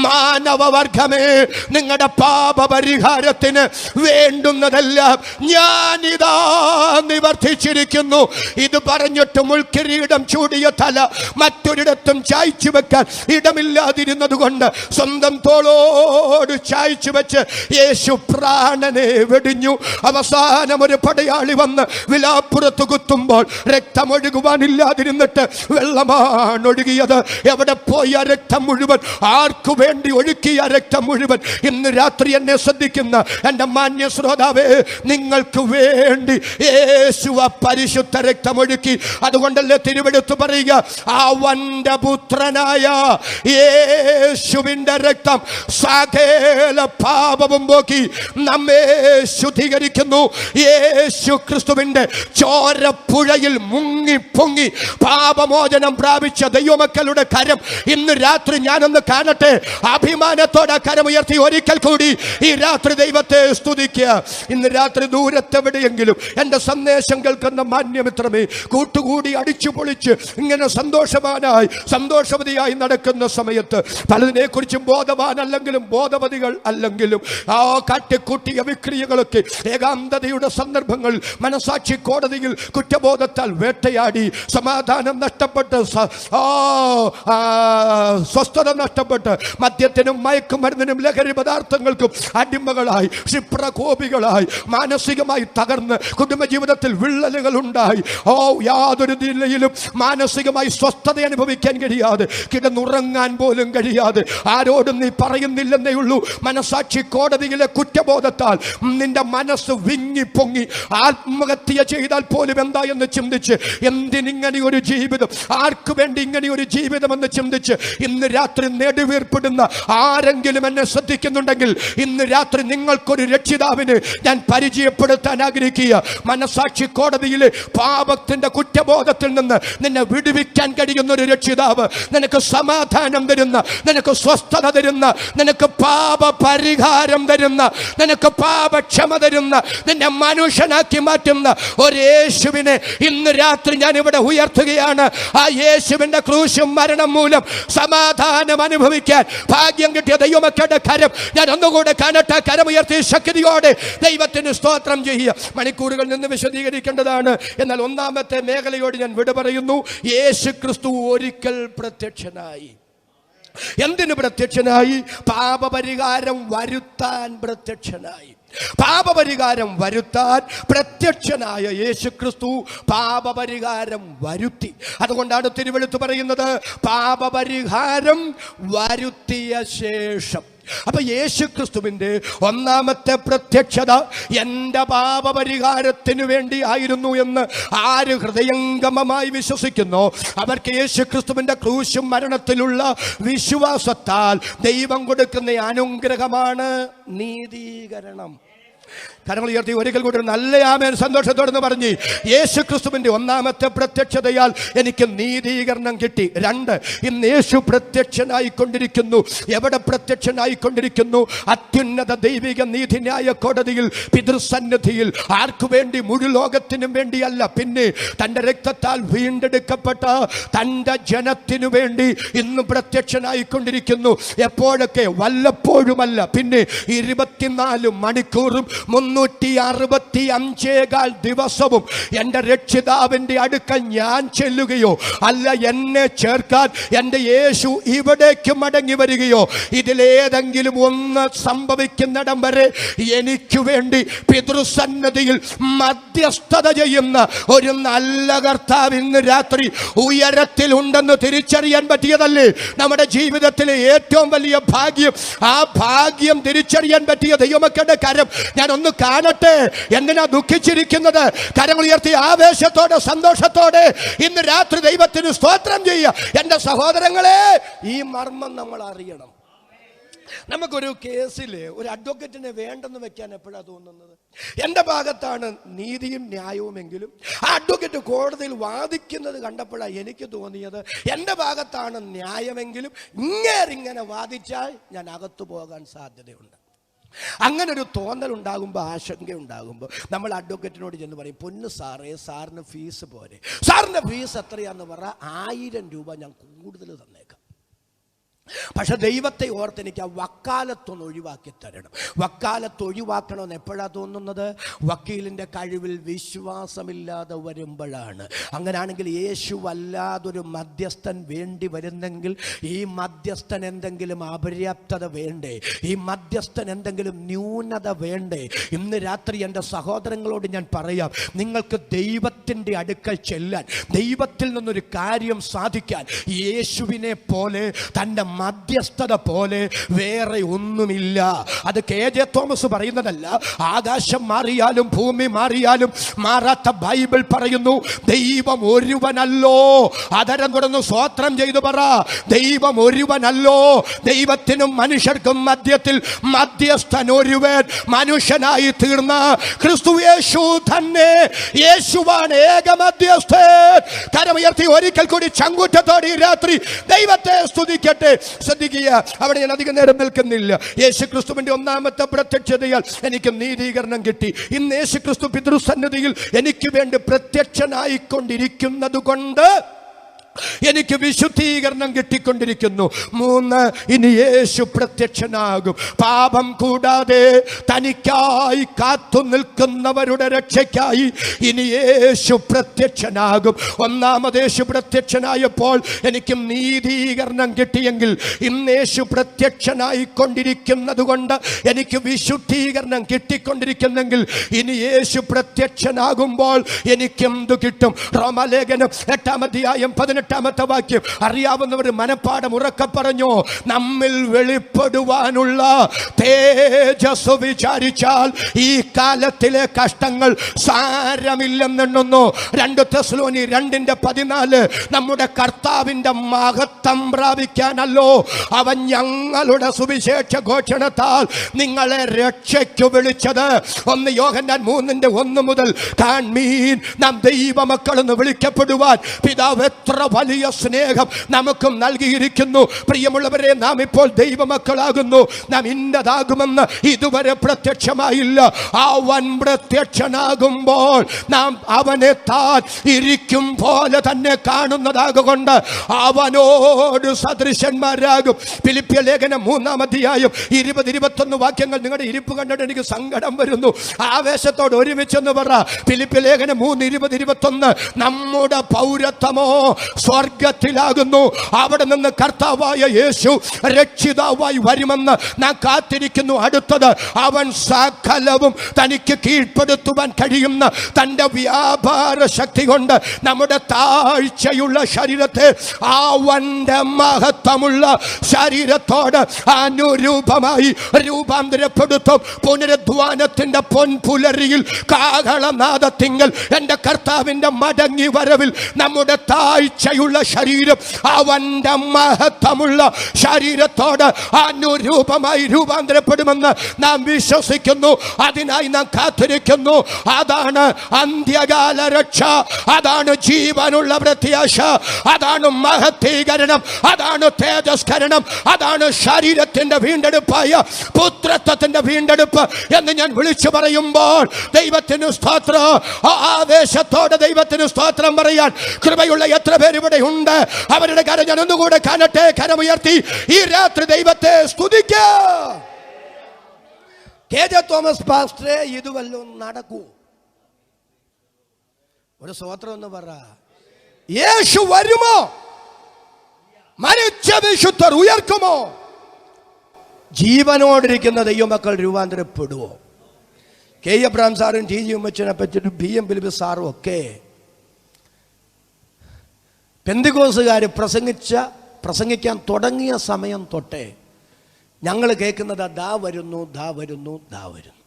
മാനവവർഗമേ, നിങ്ങളുടെ പാപപരിഹാരത്തിന് വേണ്ടുന്നതെല്ലാം ഞാനിതാ നിവർത്തിച്ചിരിക്കുന്നു. ഇത് പറഞ്ഞിട്ട് മുൾക്കിരീടം ചൂടിയ തല മറ്റൊരിടത്തും ചായ്ച്ചു വെക്കാൻ ഇടമില്ലാതിരുന്നത് കൊണ്ട് സ്വന്തം തോളോട് ചായ്ച്ചു വെച്ച് യേശു പ്രാണനെ വെടിഞ്ഞു. അവസാനം ഒരു പടയാളി വന്ന് വിലാപ്പുറത്ത് കുത്തുമ്പോൾ രക്തമൊഴുകുവാനില്ലാതിരുന്നിട്ട് വെള്ളമാണ് ഒഴുകിയത്. എവിടെ പോയ രക്തം മുഴുവൻ, ആർക്കു വേണ്ടി ഒഴുക്കിയ രക്തം മുഴുവൻ? ഇന്ന് രാത്രി എന്നെ ശ്രദ്ധിക്കുന്ന എൻ്റെ മാന്യ ശ്രോതാവേ, നിങ്ങൾക്ക് വേണ്ടി യേശു പരിശുദ്ധ രക്തമൊഴുക്കി. അതുകൊണ്ടല്ലേ തിരുവെടുത്ത് പറയുക, അവന്റെ പുത്രനായ യേശുവിന്റെ രക്തം സകല പാപവും പോക്കി നമ്മെ ശുദ്ധീകരിക്കുന്നു. യേശു ക്രിസ്തുവിന്റെ ചോരപ്പുഴയിൽ മുങ്ങി പൊങ്ങി പാപമോചനം പ്രാപിച്ച ദൈവമക്കളുടെ കരം ഇന്ന് രാത്രി ഞാനൊന്ന് കാണട്ടെ. അഭിമാനത്തോടെ കരമുയർത്തി ഒരിക്കൽ കൂടി ഈ രാത്രി ദൈവത്തെ സ്തുതിക്കുക. ഇന്ന് രാത്രി ദൂരത്തെവിടെയെങ്കിലും എൻ്റെ സന്ദേശം കേൾക്കുന്ന മാന്യമിത്രമേ, കൂട്ടുകൂടി അടിച്ചു പൊളിച്ച് ഇങ്ങനെ സന്തോഷവാനായി സന്തോഷവതിയായി നടക്കുന്ന സമയത്ത് പലതിനെ കുറിച്ചും ബോധവാനല്ലെങ്കിലും ബോധവതികൾ അല്ലെങ്കിലും ആ കാട്ടിക്കൂട്ടിയ വിക്രിയകളൊക്കെ ഏകാന്തതയുടെ സന്ദർഭങ്ങൾ മനസാക്ഷി കോടതിയിൽ കുറ്റബോധത്താൽ വേട്ടയാടി സമാധാനം നഷ്ടപ്പെട്ട് സ്വസ്ഥത നഷ്ടപ്പെട്ട് മദ്യത്തിനും മയക്കുമരുന്നിനും ലഹരി പദാർത്ഥങ്ങൾക്കും അടിമകളായി ക്ഷിപ്രകോപികളായി മാനസികമായി തകർന്ന് കുടുംബജീവിതത്തിൽ വിള്ളലുകൾ ഉണ്ടായി യാതൊരു നിലയിലും മാനസികമായി സ്വസ്ഥത അനുഭവിക്കാൻ കഴിയാതെ കിടന്നുറങ്ങാൻ പോലും കഴിയാതെ ആരോടും നീ പറയുന്നില്ലെന്നേ ഉള്ളൂ. മനസാക്ഷി കോടതിയിലെ കുറ്റബോധത്താൽ നിന്റെ മനസ്സ് വിങ്ങി പൊങ്ങി ആത്മഹത്യ ചെയ്താൽ പോലും എന്താ എന്ന് ചിന്തിച്ച് എന്തിനിങ്ങനെ ഒരു ജീവിതം, ആർക്കു വേണ്ടി ഇങ്ങനെ ഒരു ജീവിതം എന്ന് ചിന്തിച്ച് ഇന്ന് രാത്രി നെടുവീർപ്പിടുന്ന ആരെങ്കിലും എന്നെ ശ്രദ്ധിക്കുന്നുണ്ടെങ്കിൽ ഇന്ന് രാത്രി നിങ്ങൾക്കൊരു രക്ഷിതാവിന് ഞാൻ പരിചയപ്പെടുത്താൻ ആഗ്രഹിക്കുക. മനസാക്ഷി കോടതിയിലെ പാപത്തിന്റെ കുറ്റബോധത്തിൽ നിന്ന് നിന്നെ വിടുവിക്കാൻ കഴിയുന്ന ഒരു രക്ഷിതാവ്, നിനക്ക് സമാധാനം തരുന്ന, നിനക്ക് സ്വസ്ഥത തരുന്ന, നിനക്ക് പാപ പരിഹാരം തരുന്ന, നിനക്ക് പാപക്ഷമ തരുന്ന, നിന്നെ മനുഷ്യനാക്കി മാറ്റുന്ന ഒരു യേശുവിനെ ഇന്ന് രാത്രി ഞാൻ ഇവിടെ ഉയർത്തുകയാണ്. ആ യേശുവിന്റെ ക്രൂശും മരണം മൂലം സമാധാനം അനുഭവിക്കാൻ ഭാഗ്യം കിട്ടിയ ദൈവമക്കളുടെ കരം ഞാൻ ഒന്നുകൂടെ കാണട്ടെ. കരമുയർത്തി ശക്തിയോടെ ദൈവത്തിന് സ്തോത്രം ചെയ്യുക. മണിക്കൂറുകൾ നിന്ന് വിശദീകരിക്കേണ്ടതാണ്. എന്നാൽ ഒന്നാമത്തെ മേഖലയോട് ഞാൻ വിട പറയുന്നു. യേശു ക്രിസ്തു ഒരിക്കൽ പ്രത്യക്ഷനായി. എന്തിനു പ്രത്യക്ഷനായി? പാപപരിഹാരം വരുത്താൻ പ്രത്യക്ഷനായി. പാപപരിഹാരം വരുത്താൻ പ്രത്യക്ഷനായ യേശുക്രിസ്തു പാപപരിഹാരം വരുത്തി. അതുകൊണ്ടാണ് തിരുവെഴുത്ത് പറയുന്നത് പാപപരിഹാരം വരുത്തിയ ശേഷം. അപ്പൊ യേശുക്രിസ്തുവിന്റെ ഒന്നാമത്തെ പ്രത്യക്ഷത എൻ്റെ പാപപരിഹാരത്തിനു വേണ്ടി ആയിരുന്നു എന്ന് ആര് ഹൃദയംഗമമായി വിശ്വസിക്കുന്നു അവർക്ക് യേശുക്രിസ്തുവിന്റെ ക്രൂശും മരണത്തിലുള്ള വിശ്വാസത്താൽ ദൈവം കൊടുക്കുന്ന അനുഗ്രഹമാണ് നീതീകരണം. കരങ്ങൾ ഉയർത്തി ഒരിക്കൽ കൂടി നല്ല ആമേൻ സന്തോഷത്തോടെന്ന് പറഞ്ഞ് യേശുക്രിസ്തുവിന്റെ ഒന്നാമത്തെ പ്രത്യക്ഷതയാൽ എനിക്ക് നീതീകരണം കിട്ടി. 2, ഇന്ന് യേശു പ്രത്യക്ഷനായിക്കൊണ്ടിരിക്കുന്നു. എവിടെ പ്രത്യക്ഷനായിക്കൊണ്ടിരിക്കുന്നു? അത്യുന്നത ദൈവിക നീതിന്യായ കോടതിയിൽ, പിതൃസന്നിധിയിൽ. ആർക്കു വേണ്ടി? മുഴു ലോകത്തിനും വേണ്ടിയല്ല, പിന്നെ തൻ്റെ രക്തത്താൽ വീണ്ടെടുക്കപ്പെട്ട തൻ്റെ ജനത്തിനു വേണ്ടി ഇന്ന് പ്രത്യക്ഷനായിക്കൊണ്ടിരിക്കുന്നു. എപ്പോഴൊക്കെ? വല്ലപ്പോഴുമല്ല, പിന്നെ 24 മണിക്കൂറും 365 ദിവസവും എൻ്റെ രക്ഷിതാവിൻ്റെ അടുക്കൽ ഞാൻ ചെല്ലുകയോ അല്ല എന്നെ ചേർക്കാൻ എൻ്റെ യേശു ഇവിടേക്ക് മടങ്ങി വരികയോ ഇതിലേതെങ്കിലും ഒന്ന് സംഭവിക്കുന്നിടം വരെ എനിക്ക് വേണ്ടി പിതൃസന്നിധിയിൽ മധ്യസ്ഥത ചെയ്യുന്ന ഒരു നല്ല കർത്താവ് ഇന്ന് രാത്രി ഉയരത്തിലുണ്ടെന്ന് തിരിച്ചറിയാൻ പറ്റിയതല്ലേ നമ്മുടെ ജീവിതത്തിലെ ഏറ്റവും വലിയ ഭാഗ്യം. ആ ഭാഗ്യം തിരിച്ചറിയാൻ പറ്റിയ ദൈവമക്കളുടെ കരം ഞാൻ ഒന്ന് കാണട്ടെ. എന്തിനാ ദുഃഖിച്ചിരിക്കുന്നത്? കരങ്ങൾ ഉയർത്തി ആവേശത്തോടെ സന്തോഷത്തോടെ ഇന്ന് രാത്രി ദൈവത്തിന് സ്തോത്രം ചെയ്യുക. എൻ്റെ സഹോദരങ്ങളെ, ഈ മർമ്മം നമ്മൾ അറിയണം. നമുക്കൊരു കേസിൽ ഒരു അഡ്വക്കേറ്റിനെ വേണ്ടെന്ന് വെക്കാൻ എപ്പോഴാണ് തോന്നുന്നത്? എൻ്റെ ഭാഗത്താണ് നീതിയും ന്യായവുമെങ്കിലും ആ അഡ്വക്കേറ്റ് കോടതിയിൽ വാദിക്കുന്നത് കണ്ടപ്പോഴാണ് എനിക്ക് തോന്നിയത് എൻ്റെ ഭാഗത്താണ് ന്യായമെങ്കിലും ഇങ്ങനെ വാദിച്ചാൽ ഞാൻ അകത്തു പോകാൻ സാധ്യതയുണ്ട്. അങ്ങനെ ഒരു തോന്നൽ ഉണ്ടാകുമ്പോൾ, ആശങ്ക ഉണ്ടാകുമ്പോൾ നമ്മൾ അഡ്വക്കേറ്റിനോട് ചെന്ന് പറയും, പൊന്നു സാറേ, സാറിന് ഫീസ് പോരെ, സാറിൻ്റെ ഫീസ് എത്രയാന്ന് പറഞ്ഞാൽ 1000 രൂപ ഞാൻ കൂടുതൽ തന്നേക്കാം. പക്ഷെ ദൈവത്തെ ഓർത്ത് എനിക്ക് ആ വക്കാലത്തൊന്ന് ഒഴിവാക്കി തരണം. വക്കാലത്ത് ഒഴിവാക്കണമെന്ന് എപ്പോഴാണ് തോന്നുന്നത്? വക്കീലിൻ്റെ കഴിവിൽ വിശ്വാസമില്ലാതെ വരുമ്പോഴാണ്. അങ്ങനെയാണെങ്കിൽ യേശു അല്ലാതൊരു മധ്യസ്ഥൻ വേണ്ടി വരുന്നെങ്കിൽ ഈ മധ്യസ്ഥൻ എന്തെങ്കിലും അപര്യാപ്തത വേണ്ടേ? ഈ മധ്യസ്ഥൻ എന്തെങ്കിലും ന്യൂനത വേണ്ടേ? ഇന്ന് രാത്രി എൻ്റെ സഹോദരങ്ങളോട് ഞാൻ പറയാം, നിങ്ങൾക്ക് ദൈവത്തിൻ്റെ അടുക്കൽ ചെല്ലാൻ, ദൈവത്തിൽ നിന്നൊരു കാര്യം സാധിക്കാൻ യേശുവിനെ പോലെ, തൻ്റെ മധ്യസ്ഥത പോലെ വേറെ ഒന്നുമില്ല. അത് KJ തോമസ് പറയുന്നതല്ല. ആകാശം മാറിയാലും ഭൂമി മാറിയാലും മാറാത്ത ബൈബിൾ പറയുന്നു, ദൈവം ഒരുവനല്ലോ. അതരം തുറന്ന് സ്തോത്രം ചെയ്തു പറ, ദൈവം ഒരുവനല്ലോ. ദൈവത്തിനും മനുഷ്യർക്കും മധ്യത്തിൽ മധ്യസ്ഥൻ ഒരുവൻ, മനുഷ്യനായി തീർന്ന ക്രിസ്തു യേശു തന്നെ. യേശുവാണ് ഏക മധ്യസ്ഥൻ. കരമുയർത്തി ഒരിക്കൽ കൂടി ചങ്കൂറ്റത്തോടെ ഈ രാത്രി ദൈവത്തെ സ്തുതിക്കട്ടെ. ശ്രദ്ധിക്കുക, അവിടെ ഞാൻ അധികം നേരം നിൽക്കുന്നില്ല. യേശുക്രിസ്തുവിന്റെ ഒന്നാമത്തെ പ്രത്യക്ഷതയാൽ എനിക്ക് നീതീകരണം കിട്ടി. ഇന്ന് യേശുക്രിസ്തു പിതൃസന്നിധിയിൽ എനിക്ക് വേണ്ടി പ്രത്യക്ഷനായിക്കൊണ്ടിരിക്കുന്നത് കൊണ്ട് എനിക്ക് വിശുദ്ധീകരണം കിട്ടിക്കൊണ്ടിരിക്കുന്നു. 3, ഇനി യേശു പ്രത്യക്ഷനാകും. പാപം കൂടാതെ തനിക്കായി കാത്തു നിൽക്കുന്നവരുടെ രക്ഷയ്ക്കായി ഇനി യേശു പ്രത്യക്ഷനാകും. ഒന്നാമത് യേശു പ്രത്യക്ഷനായപ്പോൾ എനിക്ക് നീതീകരണം കിട്ടിയെങ്കിൽ ഇന്ന് യേശു പ്രത്യക്ഷനായിക്കൊണ്ടിരിക്കുന്നത് കൊണ്ട് എനിക്ക് വിശുദ്ധീകരണം കിട്ടിക്കൊണ്ടിരിക്കുന്നെങ്കിൽ ഇനി യേശു പ്രത്യക്ഷനാകുമ്പോൾ എനിക്കെന്തു കിട്ടും? റോമാലേഖനം 8-ാം അധ്യായം 18-ാമത്തെ വാക്യം അറിയാവുന്നവർ മനപ്പാഠം ഉറക്കെ പറഞ്ഞു. നമ്മിൽ വെളിപ്പെടുവാനുള്ള തേജസ് വിചാരിച്ചാൽ ഈ കാലത്തിലെ കഷ്ടങ്ങൾ സാരമില്ലെന്നെണ്ണുന്നു. 2 തെസ്സലോനി 2:14 നമ്മുടെ കർത്താവിന്റെ മഹത്വം പ്രാപിക്കാനല്ലോ അവൻ ഞങ്ങളുടെ സുവിശേഷ ഘോഷണത്താൽ നിങ്ങളെ രക്ഷയ്ക്കു വിളിച്ചത്. 1 യോഹന്നാൻ 3:1 മുതൽ കാൺമീൻ നാം ദൈവമക്കളെന്ന് വിളിക്കപ്പെടുവാൻ പിതാവ് എത്ര വലിയ സ്നേഹം നമുക്കും നൽകിയിരിക്കുന്നു. പ്രിയമുള്ളവരെ, നാം ഇപ്പോൾ ദൈവമക്കളാകുന്നു. നാം ഇന്നതാകുമെന്ന് ഇതുവരെ പ്രത്യക്ഷമായില്ല. അവൻ പ്രത്യക്ഷനാകുമ്പോൾ നാം അവനെ താൻ ഇരിക്കും പോലെ തന്നെ കാണുന്നതാകൊണ്ട് അവനോട് സദൃശന്മാരാകും. ഫിലിപ്പിയ ലേഖനം 3-ാം അധ്യായം 20-21 വാക്യങ്ങൾ നിങ്ങളുടെ ഇരിപ്പ് കണ്ടിട്ട് എനിക്ക് സങ്കടം വരുന്നു. ആവേശത്തോട് ഒരുമിച്ചെന്ന് പറ. ഫിലിപ്പിയ ലേഖനം 3:20-21 നമ്മുടെ പൗരത്വമോ സ്വർഗത്തിലാകുന്നു. അവിടെ നിന്ന് കർത്താവായ യേശു രക്ഷിതാവായി വരുമെന്ന് നാം കാത്തിരിക്കുന്നു. അടുത്തത്, അവൻ സകലവും തനിക്ക് കീഴ്പ്പെടുത്തുവാൻ കഴിയുന്ന തൻ്റെ വ്യാപാര ശക്തി കൊണ്ട് നമ്മുടെ താഴ്ചയുള്ള ശരീരത്തെ അവന്റെ മഹത്വമുള്ള ശരീരത്തോട് അനുരൂപമായി രൂപാന്തരപ്പെടുത്തും. പുനരുദ്ധാനത്തിന്റെ പൊൻപുലരിയിൽ കാഹളനാദത്തിങ്കൽ എൻ്റെ കർത്താവിൻ്റെ മടങ്ങി വരവിൽ നമ്മുടെ താഴ്ചയുള്ള ശരീരം അവന്റെ മഹത്വമുള്ള ശരീരത്തോട് അനുരൂപമായി രൂപാന്തരപ്പെടുമെന്ന് നാം വിശ്വസിക്കുന്നു. അതിനായി നാം കാത്തിരിക്കുന്നു. അതാണ് അന്ത്യകാല രക്ഷ, അതാണ് ജീവനുള്ള പ്രത്യാശ, അതാണ് മഹത്വീകരണം, അതാണ് തേജസ്കരണം, അതാണ് ശരീരത്തിന്റെ വീണ്ടെടുപ്പായ പുത്രത്വത്തിന്റെ വീണ്ടെടുപ്പ് എന്ന് ഞാൻ വിളിച്ചു പറയുമ്പോൾ ദൈവത്തിന് സ്തോത്രം. ആവേശത്തോടെ ദൈവത്തിന് സ്തോത്രം പറയാൻ കൃപയുള്ള എത്ര പേര് ഇവിടെ ഉണ്ട്? അവരുടെ കരം ഞാൻ ഒന്നുകൂടെ കാണട്ടെ. കരമുയർത്തി ഈ രാത്രി ദൈവത്തെ സ്തുതിക്കാം. KJ തോമസ് പാസ്റ്ററെ, ഇത് വല്ലതും നടക്കൂ? ഒരു സ്തോത്രം എന്ന് പറ. യേശു വരുമോ? മരിച്ച വിശുദ്ധർ ഉയർക്കുമോ? ജീവനോടിരിക്കുന്ന ദൈവമക്കൾ രൂപാന്തരപ്പെടുവോ? K. എബ്രഹാം സാറും TG ഉമ്മച്ചനെ പറ്റിയിട്ട് BM ഫിലിപ്പ് സാറും ഒക്കെ പെന്തിക്കോസുകാർ പ്രസംഗിക്കാൻ തുടങ്ങിയ സമയം തൊട്ടേ ഞങ്ങൾ കേൾക്കുന്നത് ദാ വരുന്നു, ദാ വരുന്നു, ദാ വരുന്നു.